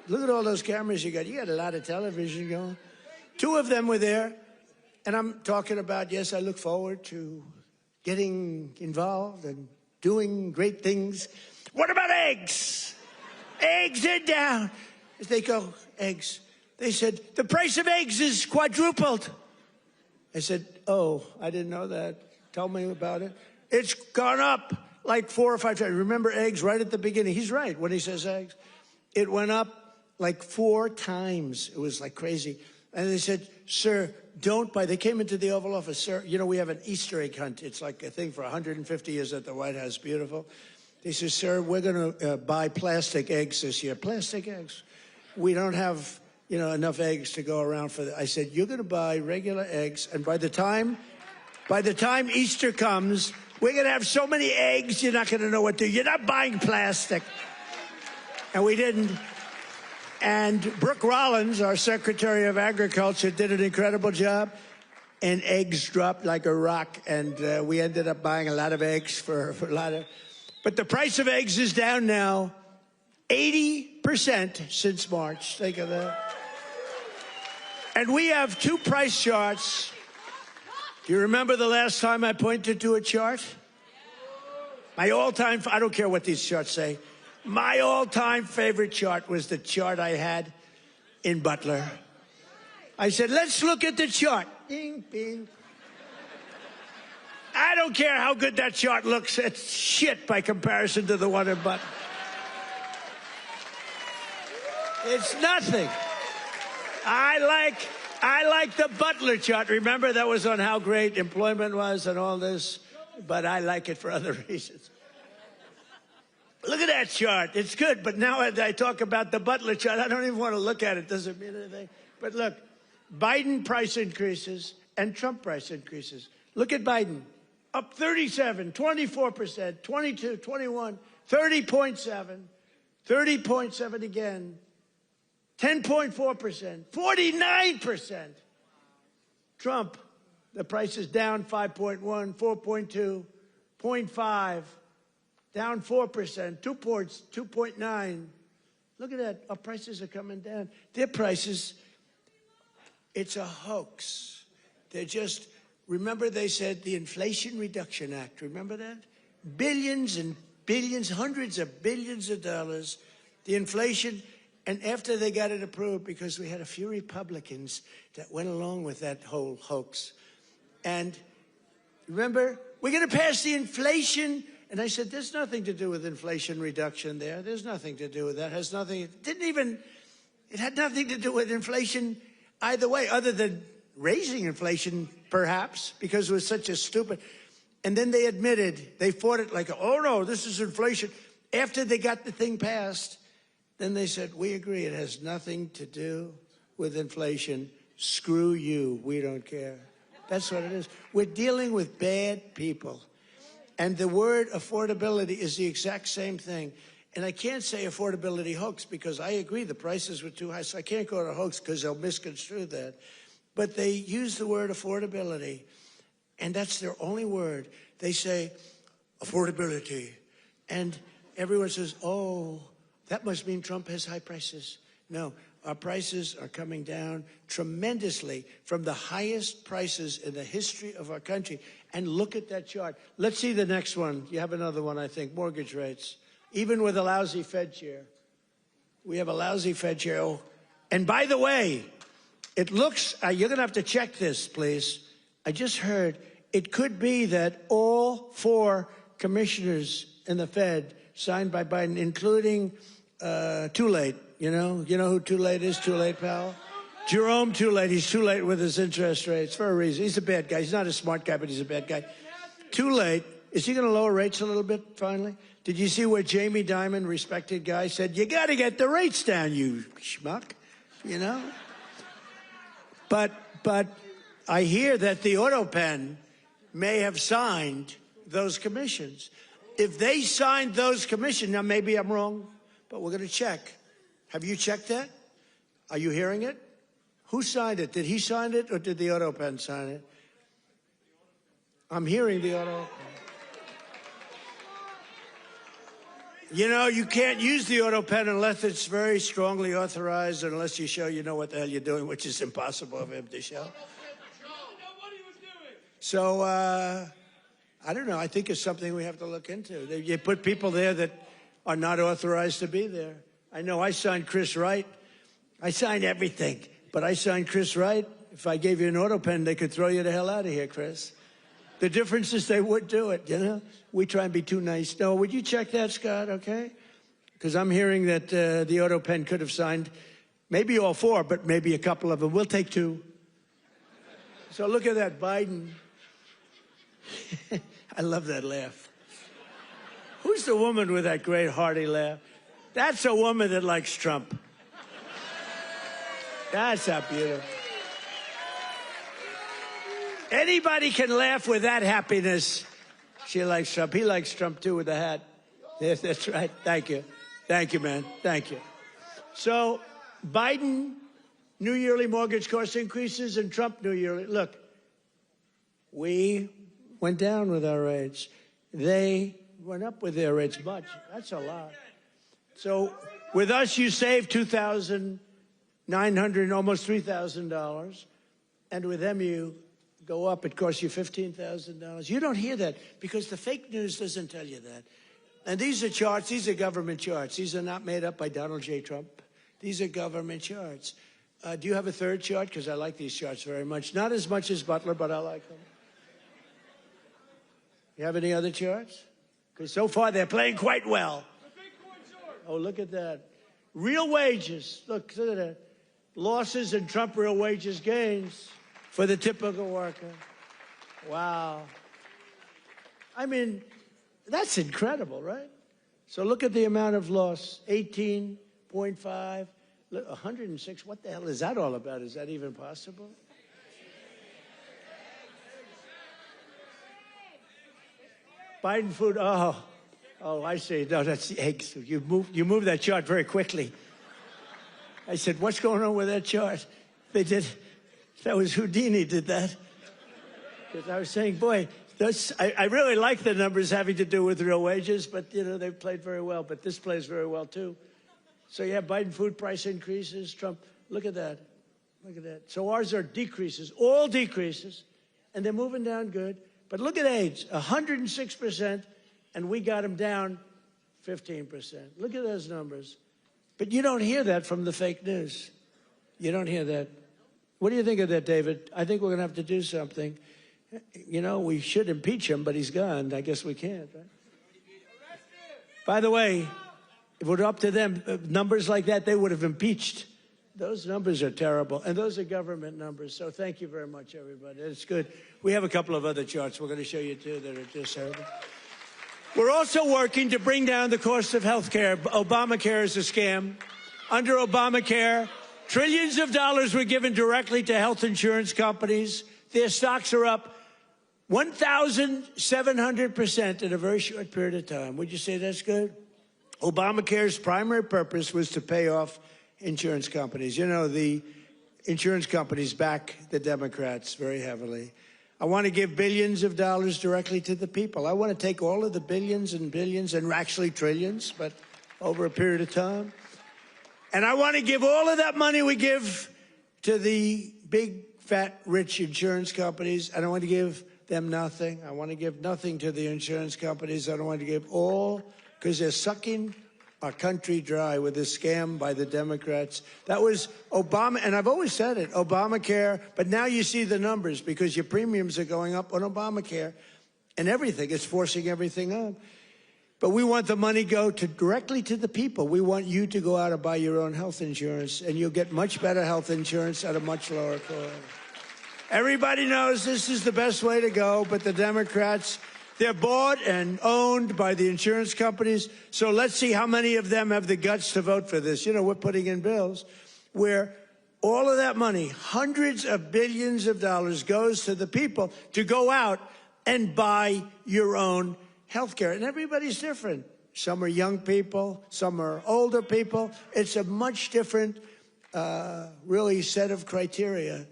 Look at all those cameras you got. You got a lot of television going. 2 of them were there. And I'm talking about, yes, I look forward to getting involved and doing great things. What about eggs? Eggs are down. As they go, eggs. They said, the price of eggs is quadrupled. I said, oh, I didn't know that. Tell me about it. It's gone up like 4 or 5 times. Remember eggs right at the beginning. He's right when he says eggs. It went up like 4 times. It was like crazy. And they said, sir, don't buy. They came into the Oval Office. Sir, you know, we have an Easter egg hunt. It's like a thing for 150 years at the White House. Beautiful. They said, sir, we're going to buy plastic eggs this year. Plastic eggs. We don't have, you know, enough eggs to go around for that. I said, you're going to buy regular eggs. And by the time By the time Easter comes, we're going to have so many eggs, you're not going to know what to do. You're not buying plastic. And we didn't. And Brooke Rollins, our Secretary of Agriculture, did an incredible job. And eggs dropped like a rock. And we ended up buying a lot of eggs for a lot of... But the price of eggs is down now 80% since March. Think of that. And we have two price charts. Do you remember the last time I pointed to a chart? My all-time, I don't care what these charts say. My all-time favorite chart was the chart I had in Butler. I said, let's look at the chart. Ding, bing. I don't care how good that chart looks. It's shit by comparison to the one in Butler. It's nothing. I like the Butler chart. Remember, that was on how great employment was and all this. But I like it for other reasons. Look at that chart. It's good. But now as I talk about the Butler chart, I don't even want to look at it. It doesn't mean anything. But look, Biden price increases and Trump price increases. Look at Biden. Up 37, 24%, 22, 21, 30.7, 30.7 again, 10.4%, 49%. Trump, the price is down 5.1, 4.2, 0.5, down 4%, 2 points, 2.9. Look at that. Our prices are coming down. Their prices, it's a hoax. They're just, remember they said the Inflation Reduction Act. Remember that? Billions and billions, hundreds of billions of dollars. The inflation, and after they got it approved, because we had a few Republicans that went along with that whole hoax. And remember, we're going to pass the inflation. And I said, there's nothing to do with inflation reduction there. There's nothing to do with that. It has nothing, it had nothing to do with inflation either way, other than raising inflation, perhaps, because it was such a stupid. And then they admitted, they fought it like, oh no, this is inflation. After they got the thing passed, then they said, we agree, it has nothing to do with inflation. Screw you, we don't care. That's what it is. We're dealing with bad people. And the word affordability is the exact same thing. And I can't say affordability hoax because I agree the prices were too high, so I can't go to hoax because they'll misconstrue that. But they use the word affordability, and that's their only word. They say affordability, and everyone says, oh, that must mean Trump has high prices. No, our prices are coming down tremendously from the highest prices in the history of our country. And look at that chart. Let's see the next one. You have another one, I think, mortgage rates. Even with a lousy Fed chair. We have a lousy Fed chair. Oh, and by the way, it looks, you're going to have to check this, please. I just heard it could be that all 4 commissioners in the Fed signed by Biden, including Too Late. You know who Too Late is? Too Late, pal? Jerome Too Late. He's too late with his interest rates for a reason. He's a bad guy. He's not a smart guy, but he's a bad guy. Too Late. Is he going to lower rates a little bit finally? Did you see where Jamie Dimon, respected guy, said, you got to get the rates down, you schmuck, you know? But I hear that the auto pen may have signed those commissions. If they signed those commissions, now maybe I'm wrong, but we're going to check. Have you checked that? Are you hearing it? Who signed it? Did he sign it or did the auto pen sign it? I'm hearing the auto pen. You know, you can't use the auto pen unless it's very strongly authorized, unless you show you know what the hell you're doing, which is impossible of him to show. So, I don't know. I think it's something we have to look into. You put people there that are not authorized to be there. I know I signed Chris Wright. I signed everything, but I signed Chris Wright. If I gave you an auto pen, they could throw you the hell out of here, Chris. The difference is they would do it, you know? We try and be too nice. No, would you check that, Scott, okay? Because I'm hearing that the auto pen could have signed maybe all 4, but maybe a couple of them. We'll take 2. So look at that, Biden. I love that laugh. Who's the woman with that great hearty laugh? That's a woman that likes Trump. That's how beautiful. Anybody can laugh with that happiness. She likes Trump. He likes Trump, too, with the hat. Yes, that's right. Thank you. Thank you, man. Thank you. So, Biden, new yearly mortgage cost increases, and Trump, new yearly. Look, we went down with our rates. They went up with their rates much. That's a lot. So, with us, you save $2,900, almost $3,000. And with them, you go up. It costs you $15,000. You don't hear that because the fake news doesn't tell you that. And these are charts. These are government charts. These are not made up by Donald J. Trump. These are government charts. Do you have a third chart? Because I like these charts very much. Not as much as Butler, but I like them. You have any other charts? Because so far they're playing quite well. Oh, look at that. Real wages. Look at that. Losses and Trump real wages gains for the typical worker. Wow. I mean, that's incredible, right? So look at the amount of loss, 18.5, 106. What the hell is that all about? Is that even possible? Biden food, oh, I see. No, that's the eggs. You moved that chart very quickly. I said, what's going on with that chart? They did, that was Houdini did that. Because I was saying, boy, I really like the numbers having to do with real wages, but, you know, they've played very well. But this plays very well, too. So you have Biden food price increases, Trump. Look at that. Look at that. So ours are decreases, all decreases, and they're moving down good. But look at AIDS, 106%, and we got them down 15%. Look at those numbers. But you don't hear that from the fake news. You don't hear that. What do you think of that, David? I think we're going to have to do something. You know, we should impeach him, but he's gone. I guess we can't, right? By the way, if it were up to them, numbers like that, they would have impeached. Those numbers are terrible, and those are government numbers. So thank you very much, everybody. It's good. We have a couple of other charts we're going to show you, too, that are just terrible. We're also working to bring down the cost of health care. Obamacare is a scam. Under Obamacare, trillions of dollars were given directly to health insurance companies. Their stocks are up 1,700% in a very short period of time. Would you say that's good? Obamacare's primary purpose was to pay off insurance companies. You know, the insurance companies back the Democrats very heavily. I want to give billions of dollars directly to the people. I want to take all of the billions and billions and actually trillions, but over a period of time. And I want to give all of that money we give to the big, fat, rich insurance companies. And I want to give them nothing. I want to give nothing to the insurance companies. I don't want to give all, because they're sucking our country dry with this scam by the Democrats. That was Obama, and I've always said it, Obamacare, but now you see the numbers because your premiums are going up on Obamacare and everything. It's forcing everything up. But we want the money go directly to the people. We want you to go out and buy your own health insurance, and you'll get much better health insurance at a much lower cost. Everybody knows this is the best way to go, but the Democrats, they're bought and owned by the insurance companies. So let's see how many of them have the guts to vote for this. You know, we're putting in bills where all of that money, hundreds of billions of dollars, goes to the people to go out and buy your own health care. And everybody's different. Some are young people. Some are older people. It's a much different, really, set of criteria.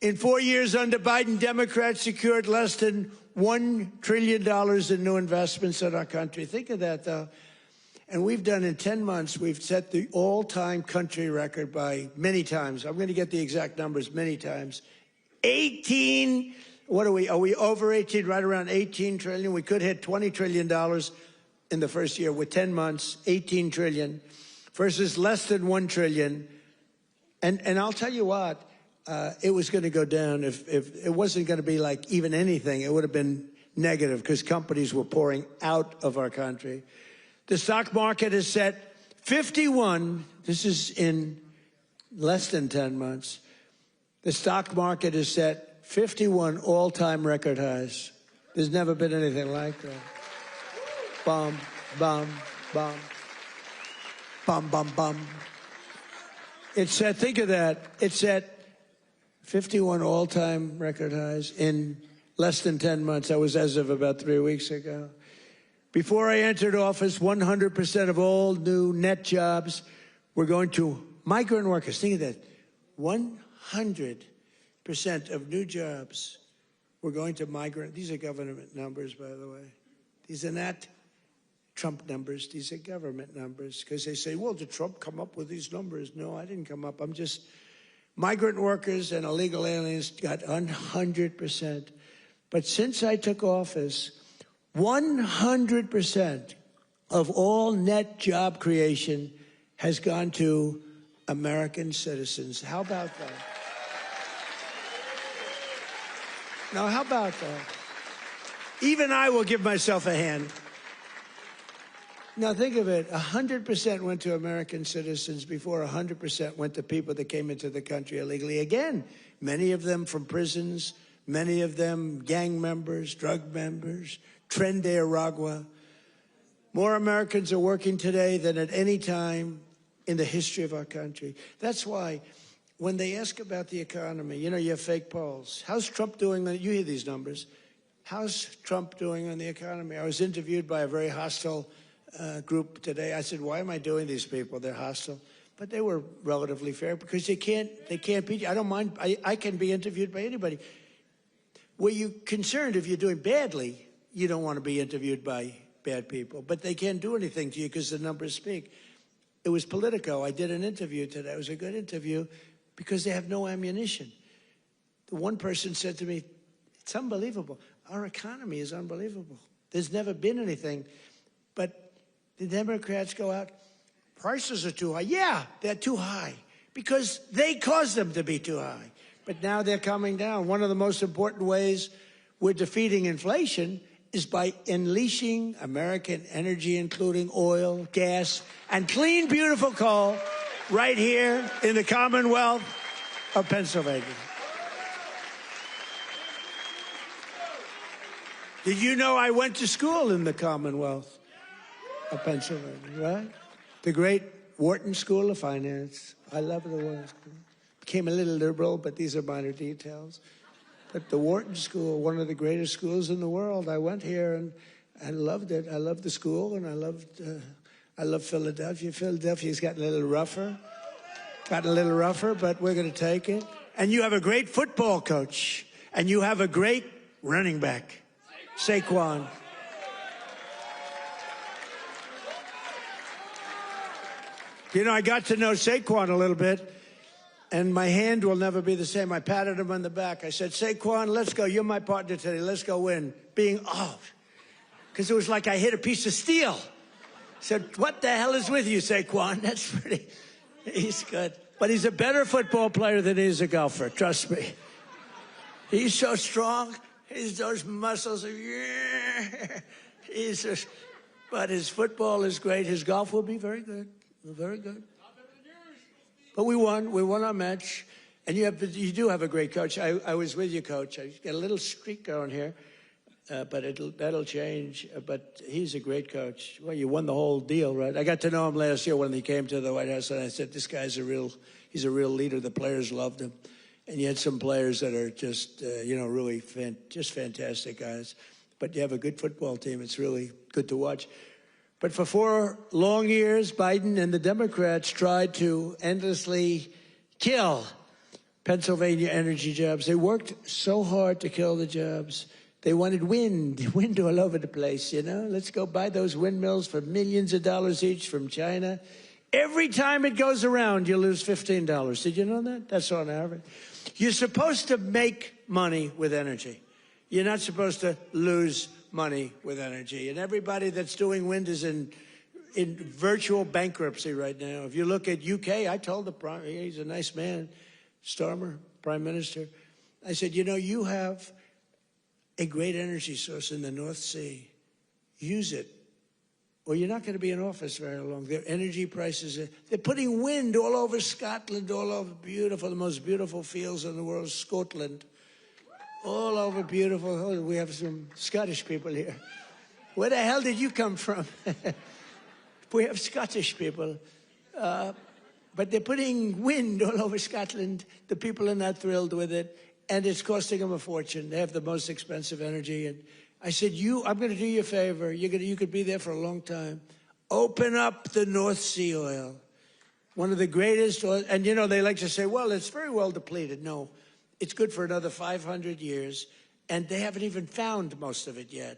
In 4 years under Biden, Democrats secured less than $1 trillion in new investments in our country. Think of that, though. And we've done in 10 months, we've set the all-time country record by many times. I'm going to get the exact numbers many times. 18, what are we over 18, right around 18 trillion? We could hit $20 trillion in the first year with 10 months, 18 trillion versus less than 1 trillion. And I'll tell you what, it was going to go down if it wasn't going to be like even anything. It would have been negative because companies were pouring out of our country. The stock market has set 51. This is in less than 10 months. The stock market has set 51 all-time record highs. There's never been anything like that. Bum, bum, bum. Bum, bum, bum. It's at, think of that. It's at 51 all-time record highs in less than 10 months. That was as of about 3 weeks ago. Before I entered office, 100% of all new net jobs were going to migrant workers. Think of that. 100% of new jobs were going to migrant. These are government numbers, by the way. These are not Trump numbers. These are government numbers. Because they say, well, did Trump come up with these numbers? No, I didn't come up. I'm just... Migrant workers and illegal aliens got 100%. But since I took office, 100% of all net job creation has gone to American citizens. How about that? Now, how about that? Even I will give myself a hand. Now, think of it. 100% went to American citizens before 100% went to people that came into the country illegally. Again, many of them from prisons, many of them gang members, drug members, Tren de Aragua. More Americans are working today than at any time in the history of our country. That's why when they ask about the economy, you know, you have fake polls. How's Trump doing? You hear these numbers. How's Trump doing on the economy? I was interviewed by a very hostile group today. I said, why am I doing these people? They're hostile. But they were relatively fair because they can't beat you. I don't mind. I can be interviewed by anybody. Were you concerned if you're doing badly, you don't want to be interviewed by bad people. But they can't do anything to you because the numbers speak. It was Politico. I did an interview today. It was a good interview because they have no ammunition. The one person said to me, it's unbelievable. Our economy is unbelievable. There's never been anything. But the Democrats go out, prices are too high. Yeah, they're too high because they caused them to be too high. But now they're coming down. One of the most important ways we're defeating inflation is by unleashing American energy, including oil, gas, and clean, beautiful coal right here in the Commonwealth of Pennsylvania. Did you know I went to school in the Commonwealth of Pennsylvania, right? The great Wharton School of Finance. I love the Wharton School. Became a little liberal, but these are minor details. But the Wharton School, one of the greatest schools in the world. I went here and I loved it. I loved the school, and I love Philadelphia. Philadelphia's gotten a little rougher. But we're going to take it. And you have a great football coach, and you have a great running back, Saquon. You know, I got to know Saquon a little bit, and my hand will never be the same. I patted him on the back. I said, Saquon, let's go. You're my partner today. Let's go win. Because it was like I hit a piece of steel. I said, what the hell is with you, Saquon? That's pretty, he's good. But he's a better football player than he is a golfer, trust me. He's so strong. He's those muscles. But his football is great. His golf will be very good. Very good. But we won. We won our match. And you do have a great coach. I was with you, Coach. I got a little streak going here, but that'll change. But he's a great coach. Well, you won the whole deal, right? I got to know him last year when he came to the White House, and I said, this guy's he's a real leader. The players loved him. And you had some players that are just, really just fantastic guys. But you have a good football team. It's really good to watch. But for 4 long years, Biden and the Democrats tried to endlessly kill Pennsylvania energy jobs. They worked so hard to kill the jobs. They wanted wind all over the place, you know. Let's go buy those windmills for millions of dollars each from China. Every time it goes around, you lose $15. Did you know that? That's on average. You're supposed to make money with energy. You're not supposed to lose money with energy. And everybody that's doing wind is in virtual bankruptcy right now. If you look at UK, I told he's a nice man, Starmer, Prime Minister. I said, you have a great energy source in the North Sea. Use it, or you're not going to be in office very long. Their energy prices, they're putting wind all over Scotland, all over the most beautiful fields in the world, Scotland. All over beautiful. Oh, we have some Scottish people here. Where the hell did you come from? We have Scottish people. But they're putting wind all over Scotland. The people are not thrilled with it, and it's costing them a fortune. They have the most expensive energy. And I said, I'm going to do you a favor. You could be there for a long time. Open up the North Sea oil. One of the greatest oil. And, you know, they like to say, well, it's very well depleted. No, it's good for another 500 years, and they haven't even found most of it yet.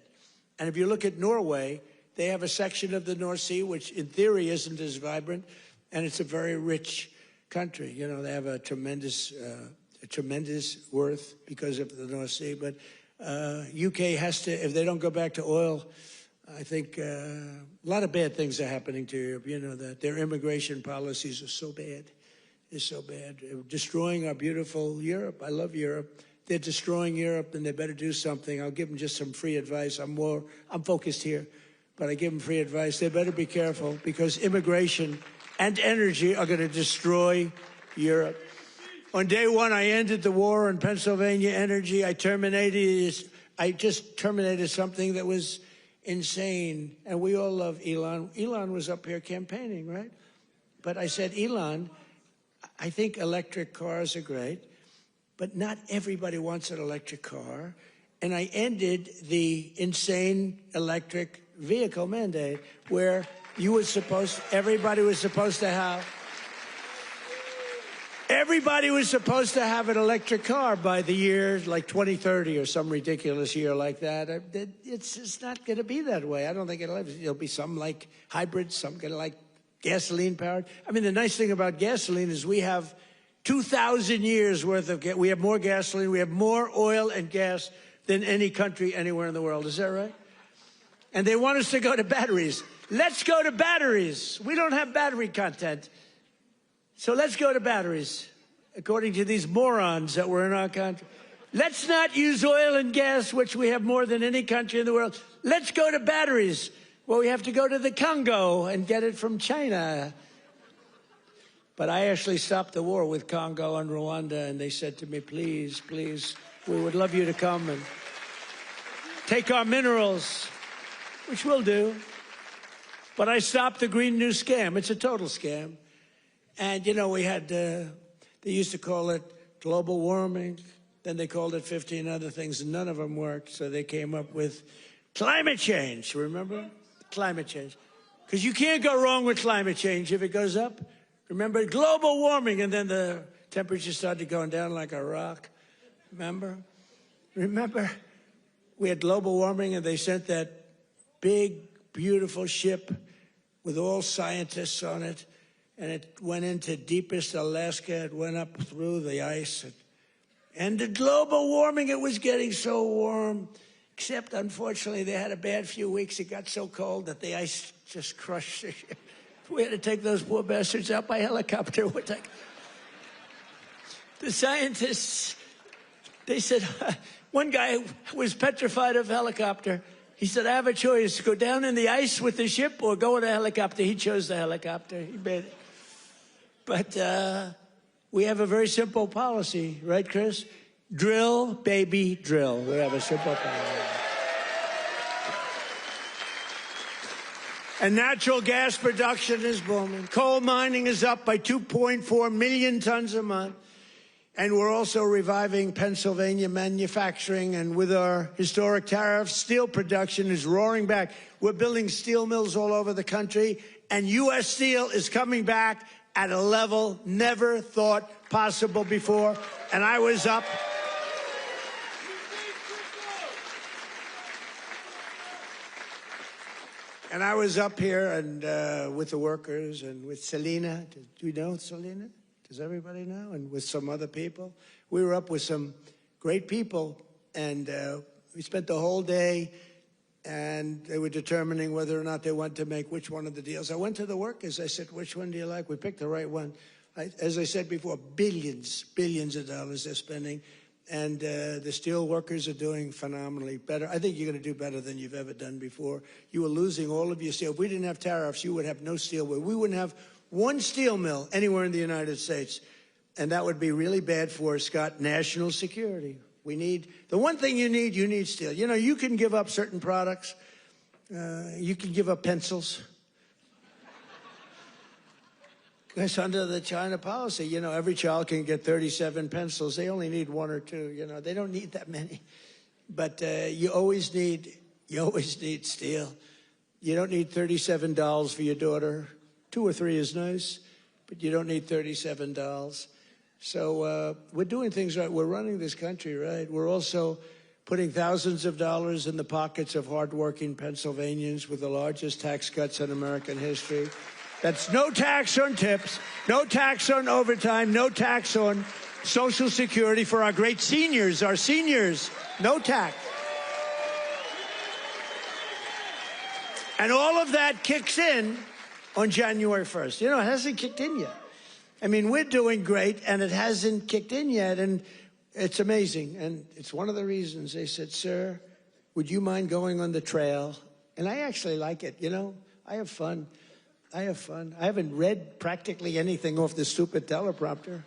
And if you look at Norway, they have a section of the North Sea, which in theory isn't as vibrant, and it's a very rich country. You know, they have a tremendous worth because of the North Sea. But UK has to, if they don't go back to oil, I think a lot of bad things are happening to Europe. You know that their immigration policies are so bad. They're so bad. They're destroying our beautiful Europe. I love Europe. They're destroying Europe, and they better do something. I'll give them just some free advice. I'm focused here, but I give them free advice. They better be careful, because immigration and energy are going to destroy Europe. On day one, I ended the war on Pennsylvania energy. I just terminated something that was insane. And we all love Elon. Elon was up here campaigning, right? But I said, Elon, I think electric cars are great, but not everybody wants an electric car. And I ended the insane electric vehicle mandate, where everybody was supposed to have an electric car by the year like 2030 or some ridiculous year like that. It's just not going to be that way. I don't think it'll be some like hybrids, some kind of like gasoline powered. I mean, the nice thing about gasoline is we have 2,000 years worth of we have more gasoline, we have more oil and gas than any country anywhere in the world. Is that right? And they want us to go to batteries. Let's go to batteries. We don't have battery content. So let's go to batteries, according to these morons that were in our country. Let's not use oil and gas, which we have more than any country in the world. Let's go to batteries. Well, we have to go to the Congo and get it from China. But I actually stopped the war with Congo and Rwanda, and they said to me, please, please, we would love you to come and take our minerals, which we'll do. But I stopped the Green New Scam. It's a total scam. And, you know, we had, they used to call it global warming. Then they called it 15 other things, and none of them worked. So they came up with climate change, remember? Climate change. Because you can't go wrong with climate change if it goes up. Remember, global warming, and then the temperature started going down like a rock. Remember? We had global warming, and they sent that big, beautiful ship with all scientists on it, and it went into deepest Alaska. It went up through the ice. And the global warming, it was getting so warm, except, unfortunately, they had a bad few weeks. It got so cold that the ice just crushed the ship. We had to take those poor bastards out by helicopter. The scientists, they said, one guy was petrified of helicopter. He said, I have a choice, go down in the ice with the ship or go in a helicopter. He chose the helicopter. He made it. But we have a very simple policy, right, Chris? Drill, baby, drill. We have a simple policy. And natural gas production is booming. Coal mining is up by 2.4 million tons a month. And we're also reviving Pennsylvania manufacturing. And with our historic tariffs, steel production is roaring back. We're building steel mills all over the country. And U.S. Steel is coming back at a level never thought possible before. And I was up. And I was up here and with the workers and with Selena. Do you know Selena? Does everybody know? And with some other people. We were up with some great people, and we spent the whole day, and they were determining whether or not they want to make which one of the deals. I went to the workers. I said, which one do you like? We picked the right one. As I said before, billions of dollars they're spending. And the steel workers are doing phenomenally better. I think you're going to do better than you've ever done before. You were losing all of your steel. If we didn't have tariffs, you would have no steel. We wouldn't have one steel mill anywhere in the United States. And that would be really bad for, Scott, national security. The one thing you need steel. You know, you can give up certain products. You can give up pencils. It's under the China policy. You know, every child can get 37 pencils. They only need 1 or 2. You know, they don't need that many. But you always need steel. You don't need 37 dolls for your daughter. 2 or 3 is nice, but you don't need 37 dolls. So we're doing things right. We're running this country right. We're also putting thousands of dollars in the pockets of hardworking Pennsylvanians with the largest tax cuts in American history. That's no tax on tips, no tax on overtime, no tax on Social Security for our great seniors, no tax. And all of that kicks in on January 1st. You know, it hasn't kicked in yet. I mean, we're doing great, and it hasn't kicked in yet, and it's amazing. And it's one of the reasons they said, sir, would you mind going on the trail? And I actually like it, you know. I have fun. I haven't read practically anything off the stupid teleprompter.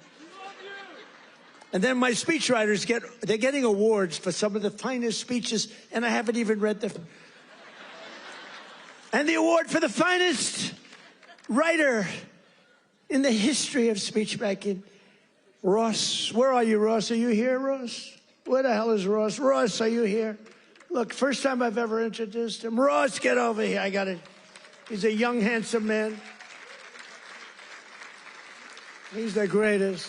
And then my speechwriters they're getting awards for some of the finest speeches, and I haven't even read them. And the award for the finest writer in the history of speechmaking, Ross. Where are you, Ross? Are you here, Ross? Where the hell is Ross? Ross, are you here? Look, first time I've ever introduced him. Ross, get over here. I got it. He's a young, handsome man. He's the greatest.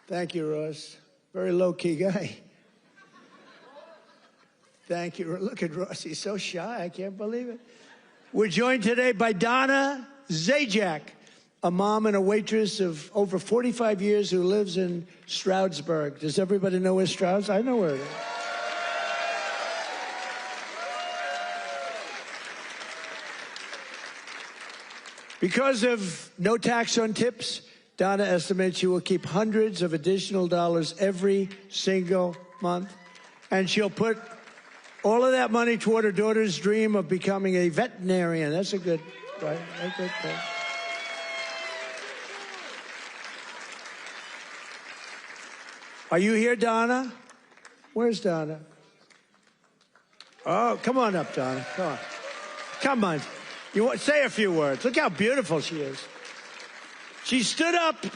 Thank you, Ross. Very low-key guy. Thank you. Look at Ross. He's so shy. I can't believe it. We're joined today by Donna Zajac, a mom and a waitress of over 45 years who lives in Stroudsburg. Does everybody know where Strouds? I know where it is. Because of no tax on tips, Donna estimates she will keep hundreds of additional dollars every single month, and she'll put all of that money toward her daughter's dream of becoming a veterinarian. That's a good, right? A good thing. Are you here, Donna? Where's Donna? Oh, come on up, Donna. Come on. Come on. You want, say a few words. Look how beautiful she is. She stood up.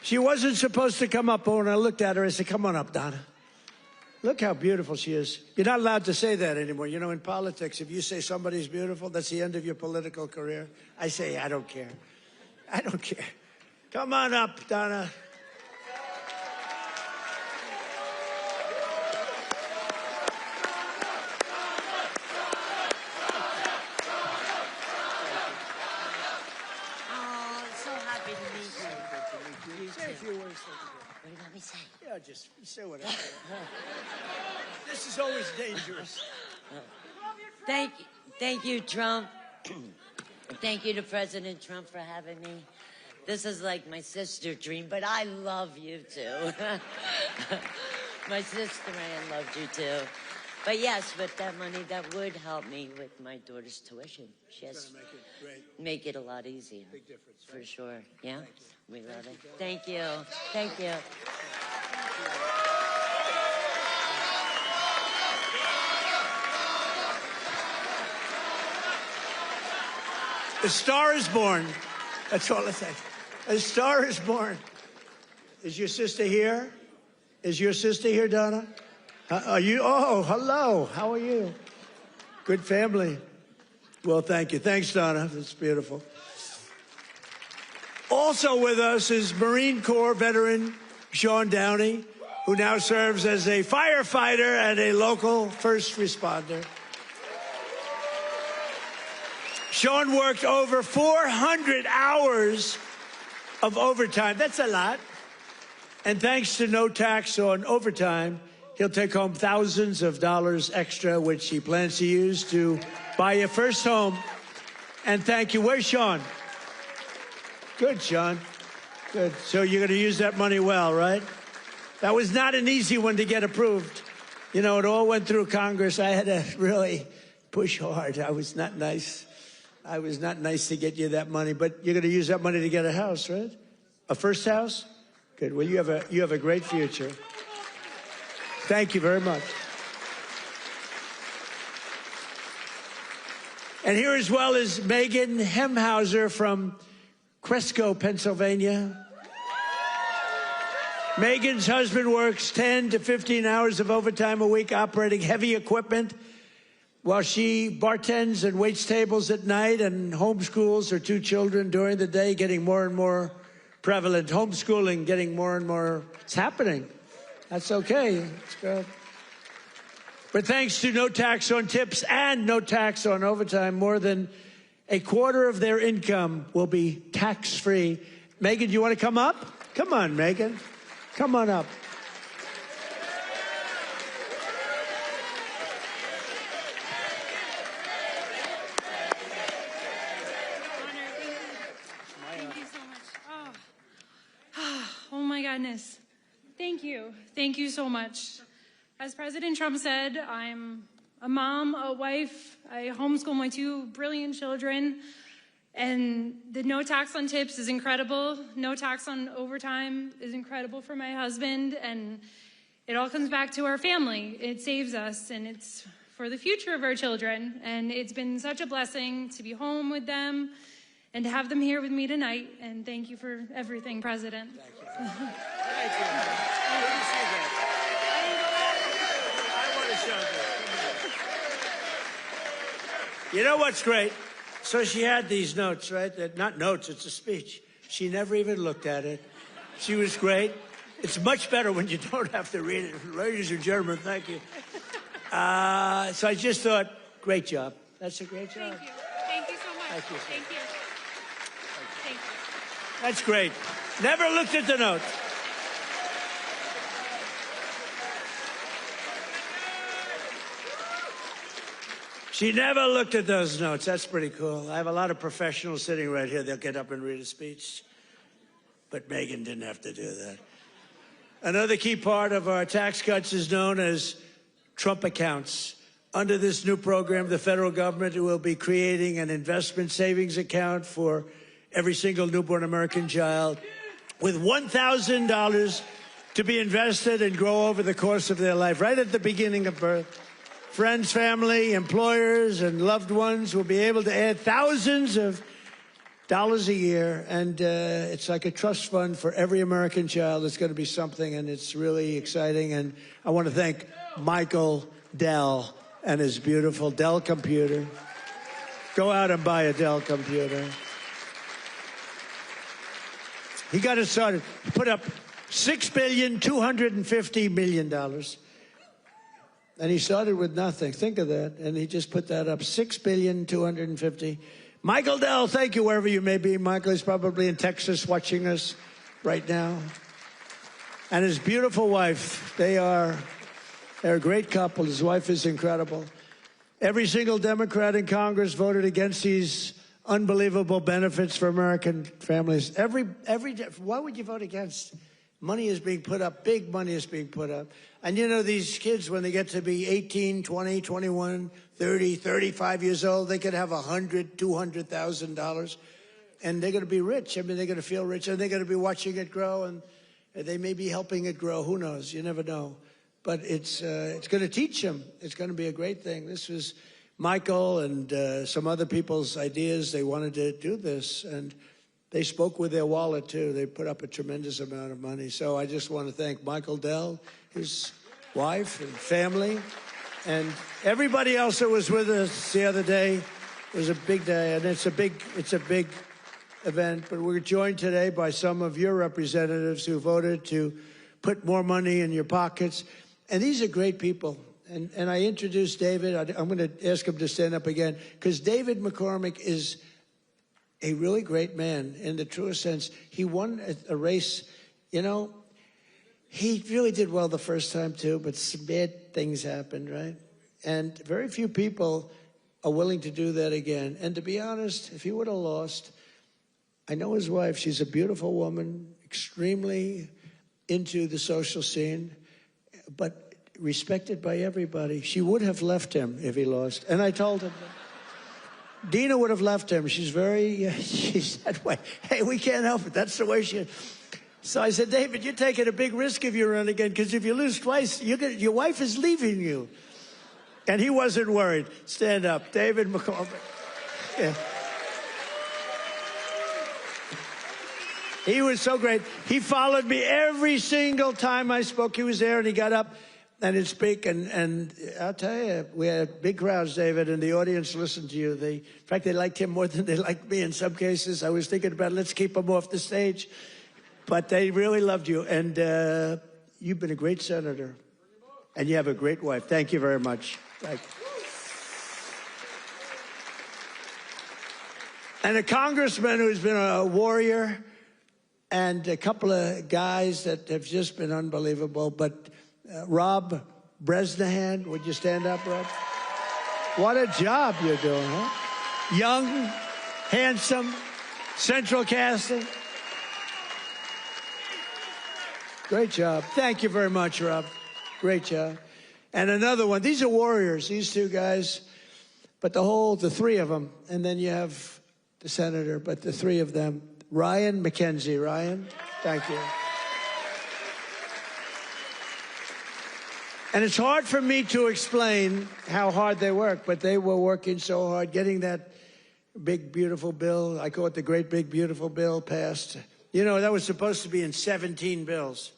She wasn't supposed to come up, but when I looked at her, I said, come on up, Donna. Look how beautiful she is. You're not allowed to say that anymore. You know, in politics, if you say somebody's beautiful, that's the end of your political career. I say, I don't care. I don't care. Come on up, Donna. Let me say. Yeah, just say whatever. This is always dangerous. Thank you, Trump. Thank you to President Trump for having me. This is like my sister dream, but I love you too. My sister Ann loved you too. But yes, with that money, that would help me with my daughter's tuition. She has make it a lot easier. Big difference. For sure. Yeah? We love it. Thank you. Thank you. A star is born. That's all I say. A star is born. Is your sister here? Is your sister here, Donna? Are you? Oh, hello. How are you? Good family. Well, thank you. Thanks, Donna. That's beautiful. Also with us is Marine Corps veteran Sean Downey, who now serves as a firefighter and a local first responder. Sean worked over 400 hours of overtime. That's a lot. And thanks to no tax on overtime, he'll take home thousands of dollars extra, which he plans to use to buy your first home. And thank you. Where's Sean? Good, Sean. Good. So you're going to use that money well, right? That was not an easy one to get approved. You know, it all went through Congress. I had to really push hard. I was not nice. I was not nice to get you that money. But you're going to use that money to get a house, right? A first house? Good. Well, you have a great future. Thank you very much. And here as well is Megan Hemhauser from Cresco, Pennsylvania. Megan's husband works 10 to 15 hours of overtime a week operating heavy equipment while she bartends and waits tables at night and homeschools her 2 children during the day, getting more and more prevalent. Homeschooling getting more and more. It's happening. That's okay. It's good. But thanks to no tax on tips and no tax on overtime, more than a quarter of their income will be tax-free. Megan, do you want to come up? Come on, Megan. Come on up. Thank you so much. Oh my goodness. Thank you. Thank you so much. As President Trump said, I'm a mom, a wife. I homeschool my 2 brilliant children. And the no tax on tips is incredible. No tax on overtime is incredible for my husband. And it all comes back to our family. It saves us, and it's for the future of our children. And it's been such a blessing to be home with them and to have them here with me tonight. And thank you for everything, President. Thank you. Thank you. Good to see that. I want to show that. You know what's great? So she had these notes, right? Not notes, it's a speech. She never even looked at it. She was great. It's much better when you don't have to read it. Ladies and gentlemen, thank you. So I just thought, great job. That's a great job. Thank you. Thank you so much. Thank you. Thank you. Thank you. That's great. Never looked at the notes. She never looked at those notes. That's pretty cool. I have a lot of professionals sitting right here. They'll get up and read a speech. But Megan didn't have to do that. Another key part of our tax cuts is known as Trump accounts. Under this new program, the federal government will be creating an investment savings account for every single newborn American child with $1,000 to be invested and grow over the course of their life, right at the beginning of birth. Friends, family, employers, and loved ones will be able to add thousands of dollars a year, and it's like a trust fund for every American child. It's going to be something, and it's really exciting. And I want to thank Michael Dell and his beautiful Dell computer. Go out and buy a Dell computer. He got it started. He put up $6.25 billion. And he started with nothing. Think of that. And he just put that up, $6.25 billion. Michael Dell, thank you wherever you may be. Michael is probably in Texas watching us right now. And his beautiful wife, they're a great couple. His wife is incredible. Every single Democrat in Congress voted against these unbelievable benefits for American families. Why would you vote against? Money is being put up. Big money is being put up. And you know, these kids, when they get to be 18, 20, 21, 30, 35 years old, they could have $100,000, $200,000. And they're going to be rich. I mean, they're going to feel rich. And they're going to be watching it grow. And they may be helping it grow. Who knows? You never know. But it's going to teach them. It's going to be a great thing. This was Michael and some other people's ideas. They wanted to do this. And they spoke with their wallet, too. They put up a tremendous amount of money. So I just want to thank Michael Dell, his wife and family, and everybody else that was with us the other day. It was a big day, and it's a big event. But we're joined today by some of your representatives who voted to put more money in your pockets. And these are great people. And I introduced David. I'm going to ask him to stand up again, because David McCormick is a really great man in the truest sense. He won a race. You know, he really did well the first time, too, but some bad things happened, right? And very few people are willing to do that again. And to be honest, if he would have lost, I know his wife. She's a beautiful woman, extremely into the social scene, but respected by everybody. She would have left him if he lost. And I told him that. Dina would have left him. She's that way. Hey, we can't help it. That's the way she is. So I said, David, you're taking a big risk if you run again, because if you lose twice, your wife is leaving you. And he wasn't worried. Stand up. David McCormick. Yeah. He was so great. He followed me every single time I spoke. He was there, and he got up and he'd speak. And I'll tell you, we had big crowds, David, and the audience listened to you. In fact, they liked him more than they liked me in some cases. I was thinking about, let's keep him off the stage. But they really loved you. And you've been a great senator. And you have a great wife. Thank you very much. Thank you. And a congressman who's been a warrior, and a couple of guys that have just been unbelievable. But Rob Bresnahan, would you stand up, Rob? What a job you're doing, huh? Young, handsome, central casting. Great job. Thank you very much, Rob. Great job. And another one. These are warriors, these two guys. But the three of them. And then you have the senator, but the three of them. Ryan McKenzie. Ryan, thank you. And it's hard for me to explain how hard they work, but they were working so hard, getting that big, beautiful bill. I call it the great, big, beautiful bill passed. You know, that was supposed to be in 17 bills.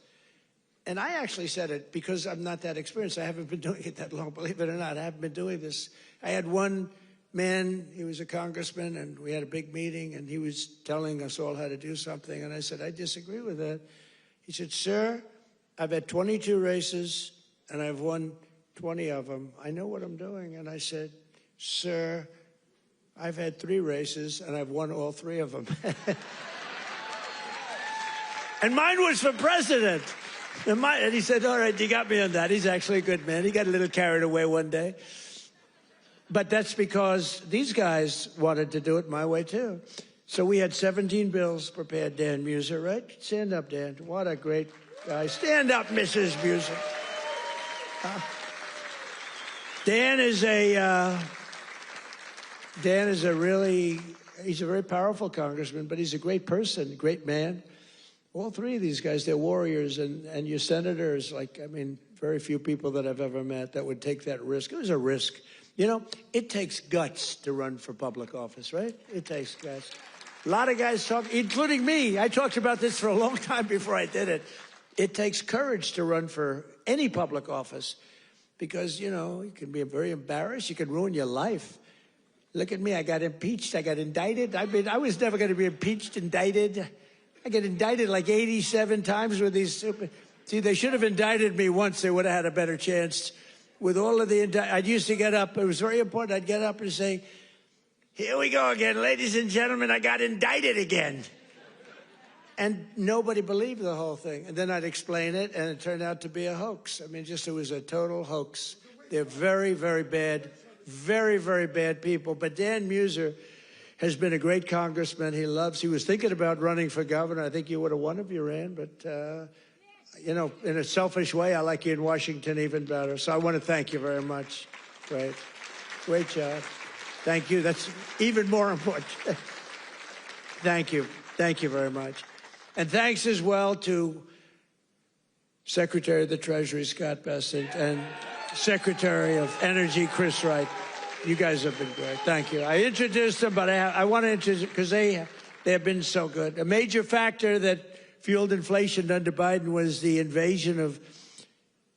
And I actually said it because I'm not that experienced. I haven't been doing it that long, believe it or not. I haven't been doing this. I had one man, he was a congressman, and we had a big meeting, and he was telling us all how to do something. And I said, I disagree with that. He said, sir, I've had 22 races, and I've won 20 of them. I know what I'm doing. And I said, sir, I've had 3 races, and I've won all 3 of them. And mine was for president. And he said, all right, you got me on that. He's actually a good man. He got a little carried away one day. But that's because these guys wanted to do it my way, too. So we had 17 bills prepared, Dan Muser, right? Stand up, Dan. What a great guy. Stand up, Mrs. Muser. Dan is he's a very powerful congressman, but he's a great person, great man. All 3 of these guys, they're warriors, and your senators, very few people that I've ever met that would take that risk. It was a risk. You know, it takes guts to run for public office, right? It takes guts. A lot of guys talk, including me. I talked about this for a long time before I did it. It takes courage to run for any public office because, you know, you can be very embarrassed. You can ruin your life. Look at me. I got impeached. I got indicted. I was never going to be impeached, indicted. I get indicted like 87 times with these stupid... See, they should have indicted me once. They would have had a better chance. With all of the I used to get up. It was very important. I'd get up and say, here we go again. Ladies and gentlemen, I got indicted again. And nobody believed the whole thing. And then I'd explain it, and it turned out to be a hoax. I mean, it was a total hoax. They're very, very bad, very, very bad people. But Dan Muser has been a great congressman. He was thinking about running for governor. I think you would have won if you ran, but... you know, in a selfish way, I like you in Washington even better. So I want to thank you very much. Great. Great job. Thank you. That's even more important. Thank you. Thank you very much. And thanks as well to Secretary of the Treasury, Scott Bessent, and Secretary of Energy, Chris Wright. You guys have been great. Thank you. I introduced them, but I want to introduce because they have been so good. A major factor that fueled inflation under Biden was the invasion of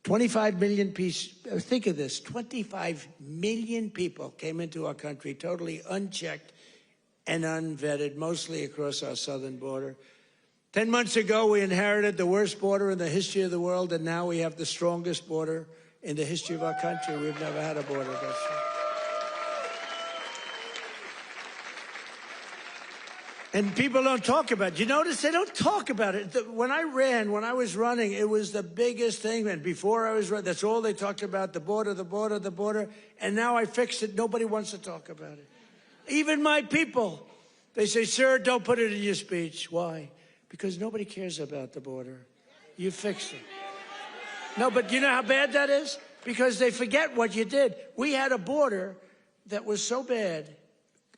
25 million people. Think of this, 25 million people came into our country totally unchecked and unvetted, mostly across our southern border. 10 months ago, we inherited the worst border in the history of the world, and now we have the strongest border in the history of our country. We've never had a border that strong. And people don't talk about it. You notice they don't talk about it. When I was running, it was the biggest thing. And before I was running, that's all they talked about, the border, the border, the border. And now I fixed it. Nobody wants to talk about it. Even my people. They say, sir, don't put it in your speech. Why? Because nobody cares about the border. You fixed it. No, but you know how bad that is? Because they forget what you did. We had a border that was so bad.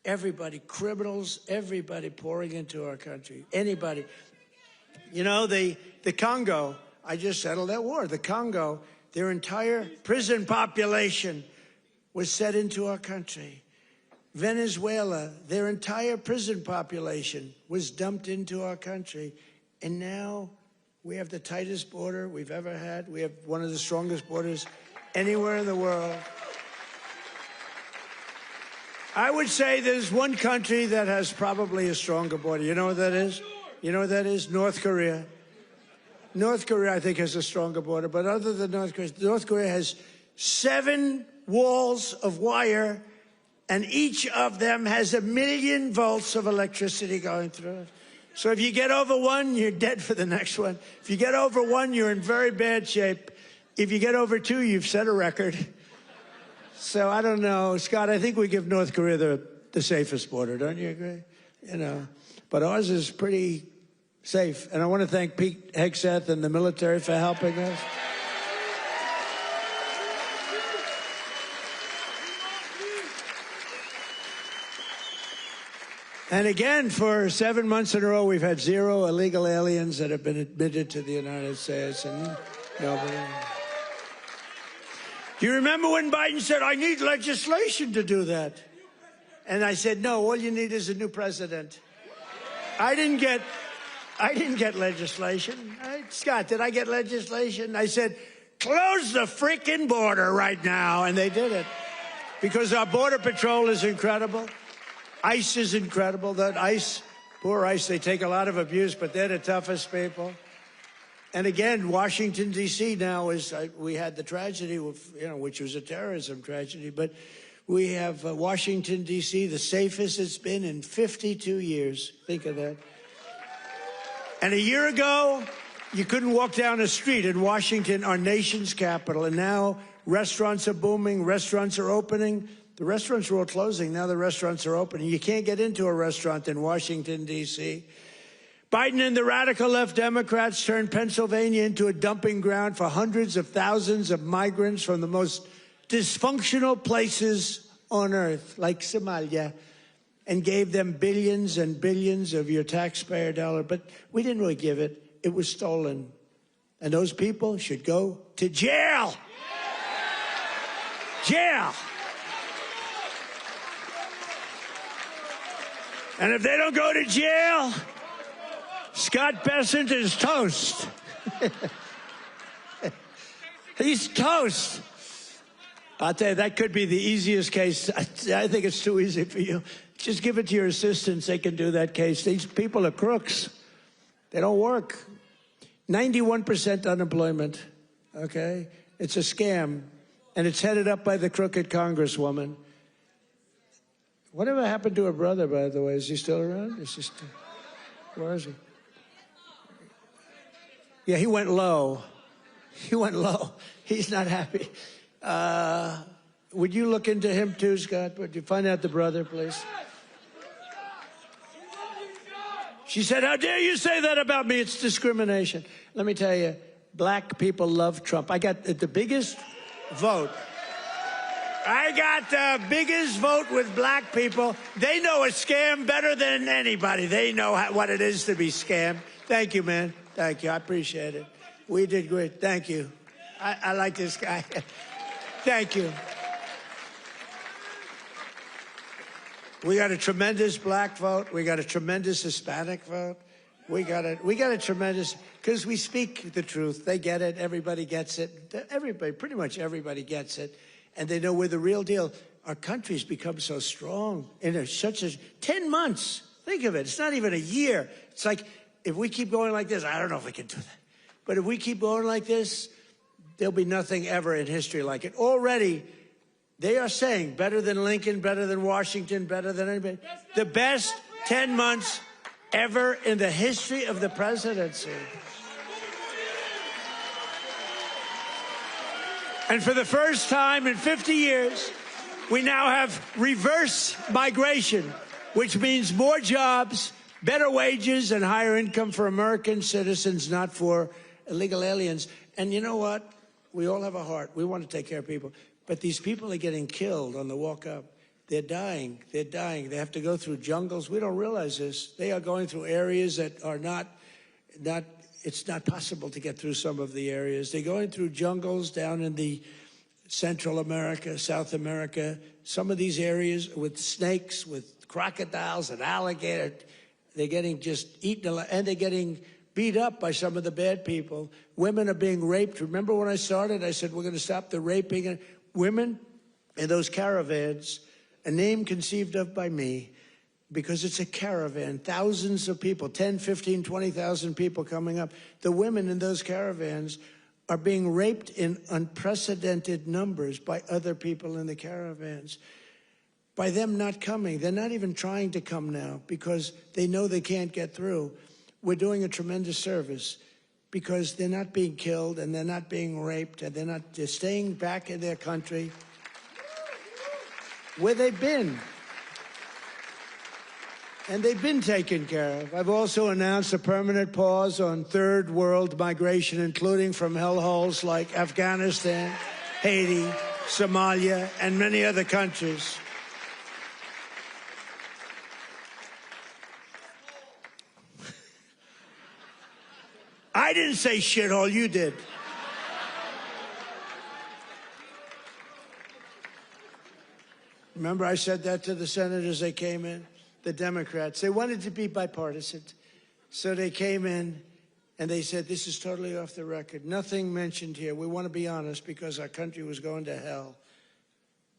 Everybody, criminals, everybody pouring into our country. Anybody. You know, the Congo, I just settled that war. The Congo, their entire prison population was set into our country. Venezuela, their entire prison population was dumped into our country. And now we have the tightest border we've ever had. We have one of the strongest borders anywhere in the world. I would say there's one country that has probably a stronger border. You know what that is? You know what that is? North Korea. North Korea, I think, has a stronger border. But other than North Korea has 7 walls of wire, and each of them has 1 million volts of electricity going through it. So if you get over one, you're dead for the next one. If you get over one, you're in very bad shape. If you get over 2, you've set a record. So I don't know, Scott, I think we give North Korea the safest border. Don't you agree? You know, but ours is pretty safe. And I want to thank Pete Hegseth and the military for helping us. And again, for 7 months in a row, we've had 0 illegal aliens that have been admitted to the United States. And nobody. Do you remember when Biden said, I need legislation to do that? And I said, no, all you need is a new president. I didn't get legislation. Scott, did I get legislation? I said, close the freaking border right now. And they did it. Because our Border Patrol is incredible. ICE is incredible. That ICE, poor ICE, they take a lot of abuse, but they're the toughest people. And again, Washington, D.C. now is, we had the tragedy, which was a terrorism tragedy, but we have Washington, D.C., the safest it's been in 52 years. Think of that. And a year ago, you couldn't walk down a street in Washington, our nation's capital, and now restaurants are booming, restaurants are opening. The restaurants were all closing. Now the restaurants are opening. You can't get into a restaurant in Washington, D.C. Biden and the radical left Democrats turned Pennsylvania into a dumping ground for hundreds of thousands of migrants from the most dysfunctional places on earth, like Somalia, and gave them billions and billions of your taxpayer dollar. But we didn't really give it. It was stolen. And those people should go to jail. Jail. And if they don't go to jail, Scott Bessent is toast. He's toast. I'll tell you, that could be the easiest case. I think it's too easy for you. Just give it to your assistants. They can do that case. These people are crooks. They don't work. 91% unemployment, okay? It's a scam, and it's headed up by the crooked Congresswoman. Whatever happened to her brother, by the way? Is he still around? Where is he? Yeah, he went low. He went low. He's not happy. Would you look into him too, Scott? Would you find out the brother, please? She said, how dare you say that about me? It's discrimination. Let me tell you, black people love Trump. I got the biggest vote. I got the biggest vote with black people. They know a scam better than anybody. They know what it is to be scammed. Thank you, man. Thank you. I appreciate it. We did great. Thank you. I like this guy. Thank you. We got a tremendous black vote. We got a tremendous Hispanic vote. We got a tremendous, because we speak the truth. They get it. Everybody gets it. Everybody, pretty much everybody gets it. And they know we're the real deal. Our country's become so strong in such a 10 months. Think of it. It's not even a year. It's like, if we keep going like this, I don't know if we can do that. But if we keep going like this, there'll be nothing ever in history like it. Already, they are saying better than Lincoln, better than Washington, better than anybody. The best 10 months ever in the history of the presidency. And for the first time in 50 years, we now have reverse migration, which means more jobs, better wages, and higher income for American citizens, not for illegal aliens. And you know what? We all have a heart. We want to take care of people. But these people are getting killed on the walk up. They're dying. They're dying. They have to go through jungles. We don't realize this. They are going through areas that are not it's not possible to get through some of the areas. They're going through jungles down in the Central America, South America, some of these areas with snakes, with crocodiles and alligators, they're getting just eaten alive, and they're getting beat up by some of the bad people. Women are being raped. Remember when I started, I said, we're going to stop the raping of women in those caravans, a name conceived of by me, because it's a caravan, thousands of people, 10, 15, 20,000 people coming up. The women in those caravans are being raped in unprecedented numbers by other people in the caravans. By them not coming, they're not even trying to come now because they know they can't get through. We're doing a tremendous service because they're not being killed and they're not being raped and they're staying back in their country where they've been. And they've been taken care of. I've also announced a permanent pause on third world migration, including from hellholes like Afghanistan, Haiti, Somalia, and many other countries. I didn't say shithole, you did. Remember I said that to the senators they came in? The Democrats. They wanted to be bipartisan. So they came in and they said, this is totally off the record. Nothing mentioned here. We want to be honest because our country was going to hell.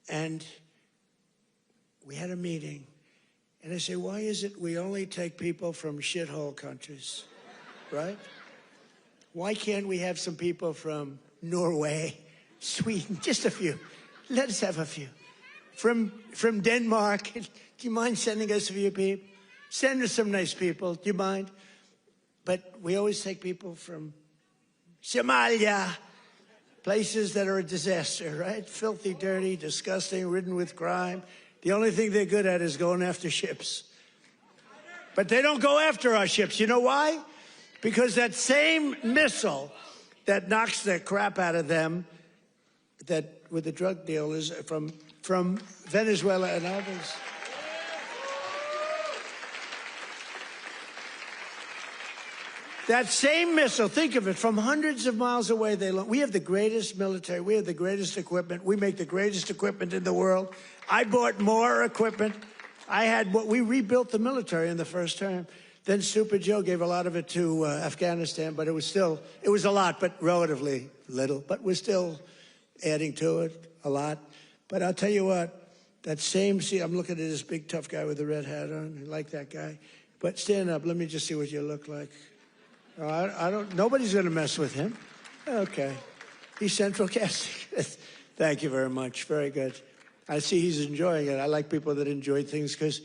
And we had a meeting. And I say, why is it we only take people from shithole countries, right? Why can't we have some people from Norway, Sweden, just a few? Let us have a few. From Denmark. Do you mind sending us a few people? Send us some nice people. Do you mind? But we always take people from Somalia, places that are a disaster, right? Filthy, dirty, disgusting, ridden with crime. The only thing they're good at is going after ships. But they don't go after our ships. You know why? Because that same missile that knocks the crap out of them, that with the drug dealers from Venezuela and others. That same missile, think of it, from hundreds of miles away, we have the greatest military, we have the greatest equipment, we make the greatest equipment in the world. I bought more equipment. We rebuilt the military in the first term. Then Super Joe gave a lot of it to Afghanistan, but it was a lot, but relatively little. But we're still adding to it a lot. But I'll tell you what, I'm looking at this big tough guy with the red hat on. I like that guy. But stand up, let me just see what you look like. Nobody's going to mess with him. Okay. He's central casting. Thank you very much. Very good. I see he's enjoying it. I like people that enjoy things because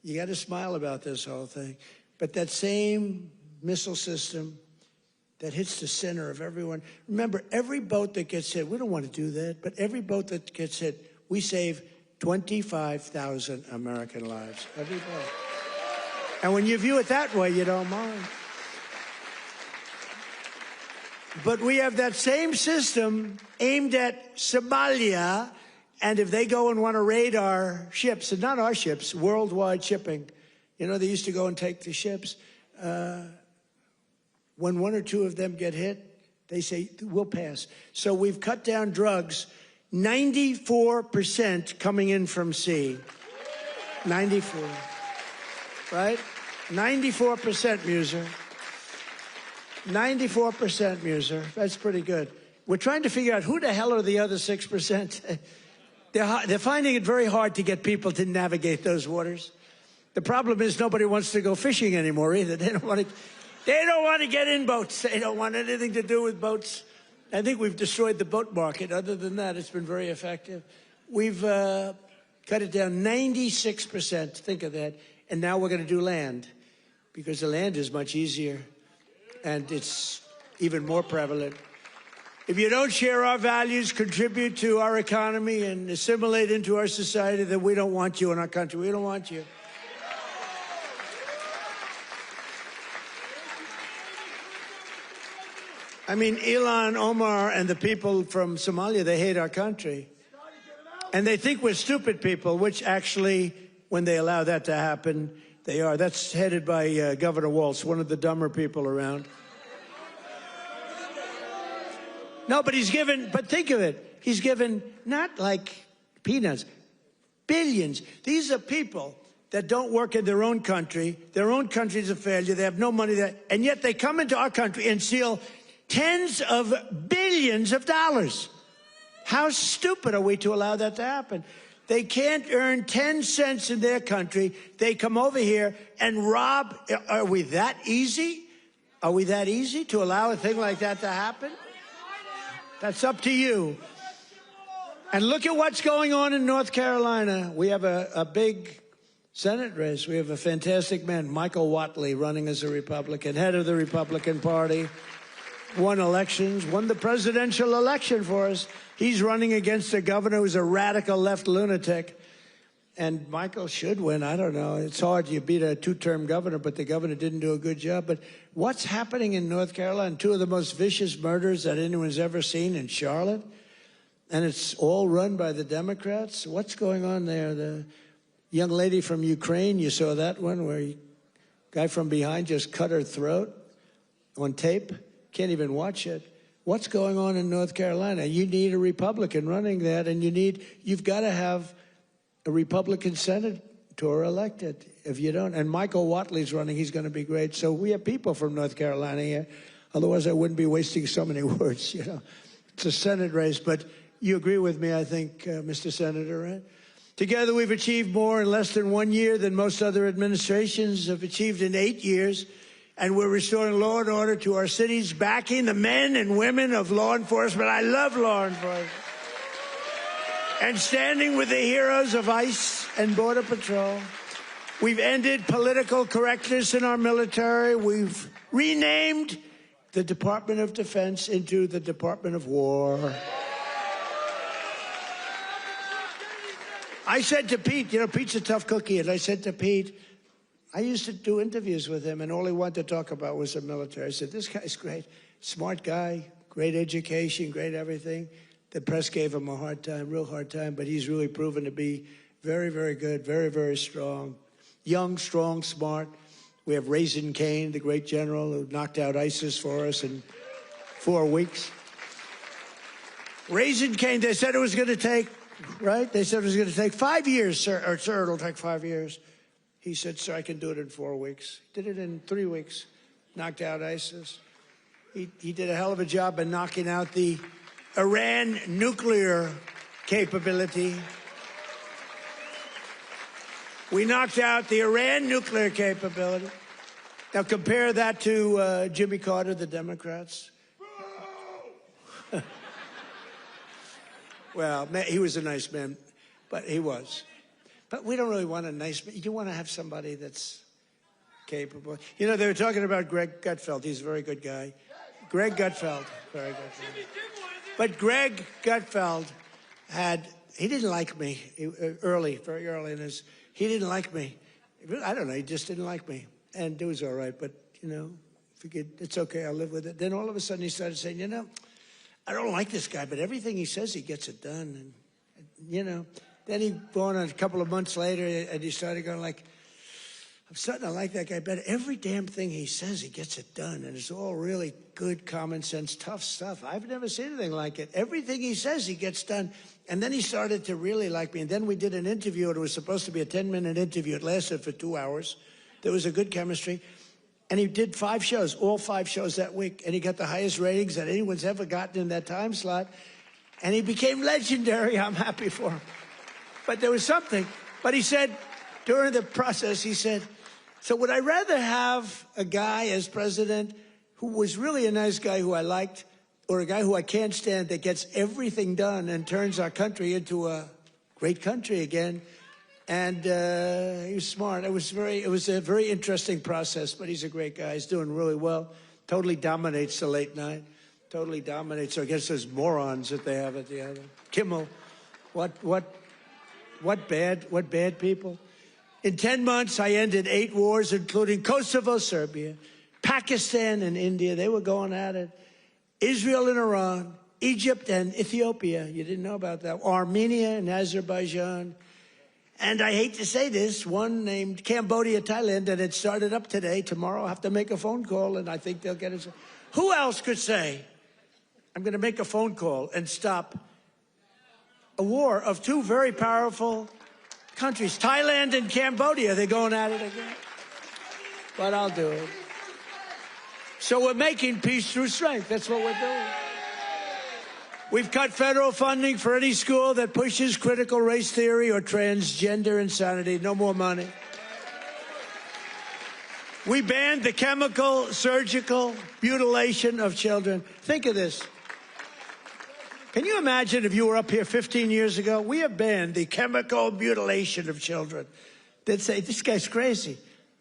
you got to smile about this whole thing. But that same missile system that hits the center of everyone. Remember, every boat that gets hit, we don't want to do that, but every boat that gets hit, we save 25,000 American lives. Every boat. And when you view it that way, you don't mind. But we have that same system aimed at Somalia, and if they go and want to raid our ships, and not our ships, worldwide shipping, you know, they used to go and take the ships. When one or two of them get hit, they say, we'll pass. So we've cut down drugs, 94% coming in from sea. 94, right? 94%, Muser. 94%, Muser. That's pretty good. We're trying to figure out who the hell are the other 6%. They're finding it very hard to get people to navigate those waters. The problem is nobody wants to go fishing anymore either. They don't want to get in boats. They don't want anything to do with boats. I think we've destroyed the boat market. Other than that, it's been very effective. We've cut it down 96%. Think of that. And now we're going to do land because the land is much easier. And it's even more prevalent. If you don't share our values, contribute to our economy, and assimilate into our society, then we don't want you in our country. We don't want you. I mean, Ilhan Omar and the people from Somalia, they hate our country. And they think we're stupid people, which actually, when they allow that to happen, they are. That's headed by Governor Walz, one of the dumber people around. No, but think of it. He's given not like peanuts, billions. These are people that don't work in their own country. Their own country's a failure. They have no money there. And yet they come into our country and steal tens of billions of dollars. How stupid are we to allow that to happen? They can't earn 10 cents in their country. They come over here and rob. Are we that easy? Are we that easy to allow a thing like that to happen? That's up to you. And look at what's going on in North Carolina. We have a big Senate race. We have a fantastic man, Michael Whatley, running as a Republican, head of the Republican Party, won elections, won the presidential election for us. He's running against a governor who's a radical left lunatic. And Michael should win. I don't know. It's hard. You beat a two-term governor, but the governor didn't do a good job. But what's happening in North Carolina? Two of the most vicious murders that anyone's ever seen in Charlotte. And it's all run by the Democrats. What's going on there? The young lady from Ukraine, you saw that one where a guy from behind just cut her throat on tape. Can't even watch it. What's going on in North Carolina? You need a Republican running that, and you've got to have a Republican senator elected. If you don't, and Michael Whatley's running, he's going to be great. So we have people from North Carolina here. Otherwise, I wouldn't be wasting so many words, you know. It's a Senate race, but you agree with me, I think, Mr. Senator, right? Together, we've achieved more in less than 1 year than most other administrations have achieved in 8 years. And we're restoring law and order to our cities, backing the men and women of law enforcement. I love law enforcement. And standing with the heroes of ICE and Border Patrol. We've ended political correctness in our military. We've renamed the Department of Defense into the Department of War. I said to Pete, you know, Pete's a tough cookie, and I said to Pete, I used to do interviews with him, and all he wanted to talk about was the military. I said, this guy's great, smart guy, great education, great everything. The press gave him a hard time, real hard time, but he's really proven to be very, very good, very, very strong. Young, strong, smart. We have Raisin Cain, the great general who knocked out ISIS for us in 4 weeks. Raisin Cain, they said it was going to take, right? They said it was going to take 5 years, sir. Or, sir, it'll take 5 years. He said, sir, I can do it in 4 weeks. Did it in 3 weeks. Knocked out ISIS. He did a hell of a job in knocking out the Iran nuclear capability. We knocked out the Iran nuclear capability. Now compare that to Jimmy Carter, the Democrats. Well, he was a nice man, but he was. But we don't really want a nice man. You want to have somebody that's capable. You know, they were talking about Greg Gutfeld. He's a very good guy. Greg Gutfeld, very good guy. But Greg Gutfeld he didn't like me very early in his, he didn't like me. I don't know, he just didn't like me. And it was all right, but, you know, it's okay, I'll live with it. Then all of a sudden he started saying, you know, I don't like this guy, but everything he says, he gets it done. And you know, then he went on a couple of months later and he started going like, I'm starting to like that guy better. Every damn thing he says, he gets it done. And it's all really good, common sense, tough stuff. I've never seen anything like it. Everything he says, he gets done. And then he started to really like me. And then we did an interview. It was supposed to be a 10-minute interview. It lasted for 2 hours. There was a good chemistry. And he did 5 shows, all 5 shows that week. And he got the highest ratings that anyone's ever gotten in that time slot. And he became legendary. I'm happy for him. But there was something. But he said, during the process, he said, so would I rather have a guy as president who was really a nice guy who I liked, or a guy who I can't stand that gets everything done and turns our country into a great country again? And he was smart. It was a very interesting process, but he's a great guy. He's doing really well. Totally dominates the late night. Totally dominates against those morons that they have at the other. Kimmel, what bad people. In 10 months, I ended 8 wars, including Kosovo, Serbia, Pakistan and India. They were going at it. Israel and Iran, Egypt and Ethiopia. You didn't know about that. Armenia and Azerbaijan. And I hate to say this, one named Cambodia, Thailand, and it started up today. Tomorrow I'll have to make a phone call, and I think they'll get it. Who else could say I'm going to make a phone call and stop a war of two very powerful countries, Thailand and Cambodia. They're going at it again. But I'll do it. So we're making peace through strength. That's what we're doing. We've cut federal funding for any school that pushes critical race theory or transgender insanity. No more money. We banned the chemical, surgical mutilation of children. Think of this. Can you imagine if you were up here 15 years ago? We have banned the chemical mutilation of children. They'd say, this guy's crazy.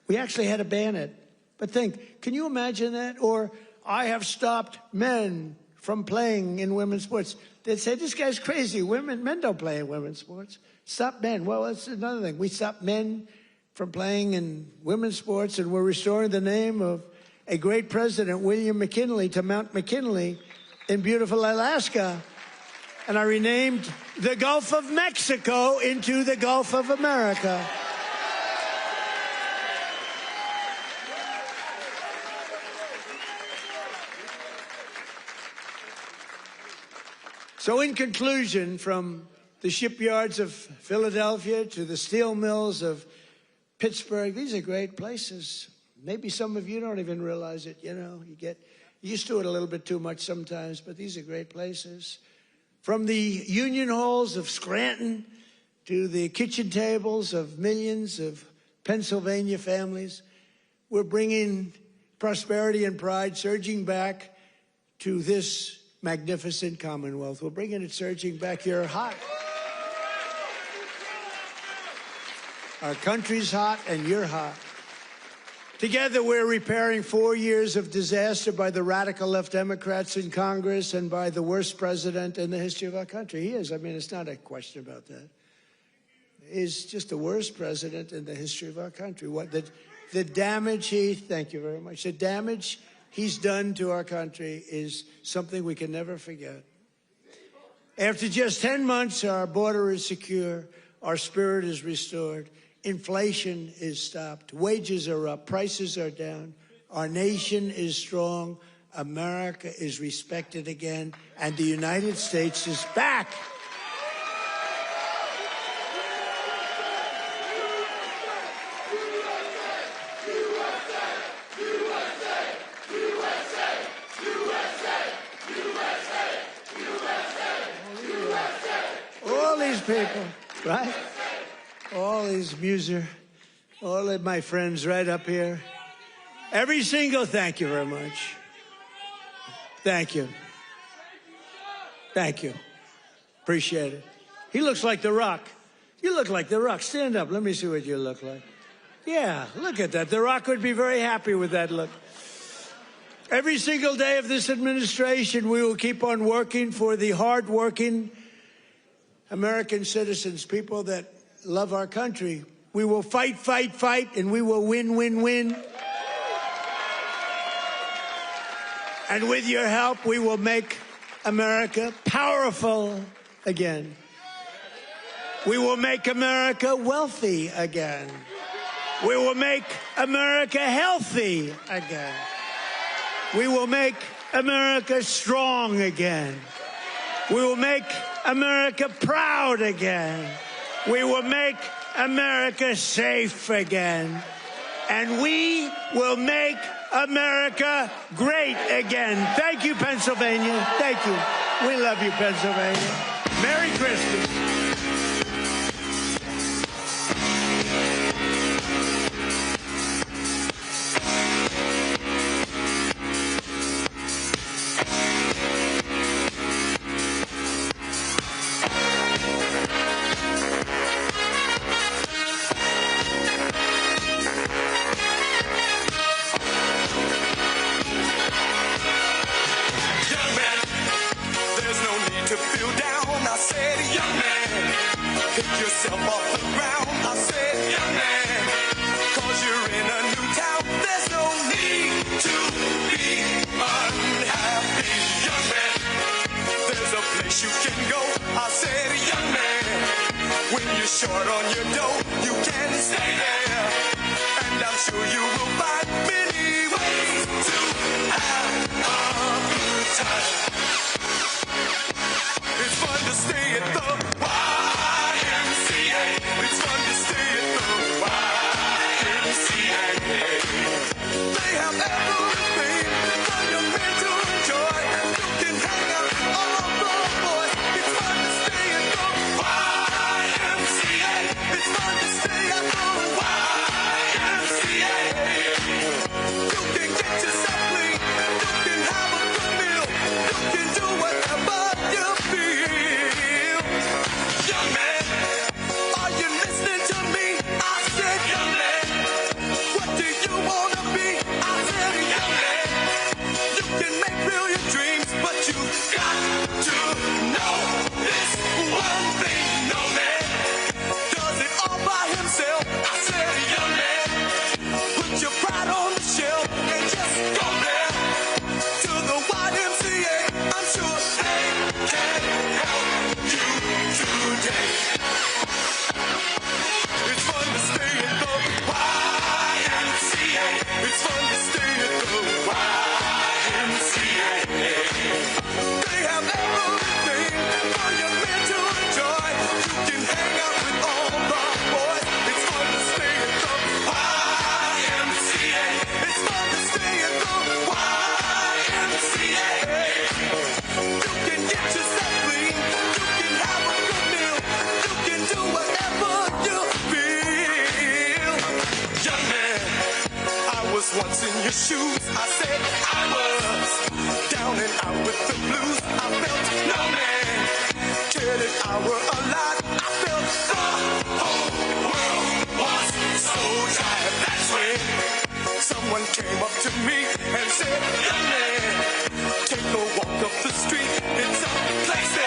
We actually had to ban it. But think, can you imagine that? Or I have stopped men from playing in women's sports. They'd say, this guy's crazy. Men don't play in women's sports. Stop men. Well, that's another thing. We stopped men from playing in women's sports, and we're restoring the name of a great president, William McKinley, to Mount McKinley in beautiful Alaska. And I renamed the Gulf of Mexico into the Gulf of America. So in conclusion, from the shipyards of Philadelphia to the steel mills of Pittsburgh, these are great places. Maybe some of you don't even realize it, you know. You get used to it a little bit too much sometimes, but these are great places. From the union halls of Scranton to the kitchen tables of millions of Pennsylvania families, we're bringing prosperity and pride surging back to this magnificent Commonwealth. We're bringing it surging back. You're hot. Our country's hot, and you're hot. Together, we're repairing 4 years of disaster by the radical left Democrats in Congress and by the worst president in the history of our country. He is. I mean, it's not a question about that. He's just the worst president in the history of our country. The damage thank you very much. The damage he's done to our country is something we can never forget. After just 10 months, our border is secure, our spirit is restored, inflation is stopped, wages are up, prices are down, our nation is strong, America is respected again, and the United States is back. People, right? All these all of my friends right up here. Every single, thank you very much. Thank you. Thank you. Appreciate it. He looks like The Rock. You look like The Rock. Stand up. Let me see what you look like. Yeah, look at that. The Rock would be very happy with that look. Every single day of this administration, we will keep on working for the hard-working American citizens, people that love our country. We will fight, fight, fight, and we will win, win, win. And with your help, we will make America powerful again. We will make America wealthy again. We will make America healthy again. We will make America strong again. We will make America proud again. We will make America safe again. And we will make America great again. Thank you, Pennsylvania. Thank you. We love you, Pennsylvania. Merry Christmas. Short on your dough, you can stay there, and I'm sure you will find many ways to have a good time. once in your shoes. I said I was down and out with the blues. I felt no man cared if I were alive. I felt the whole world was so tired. That's when someone came up to me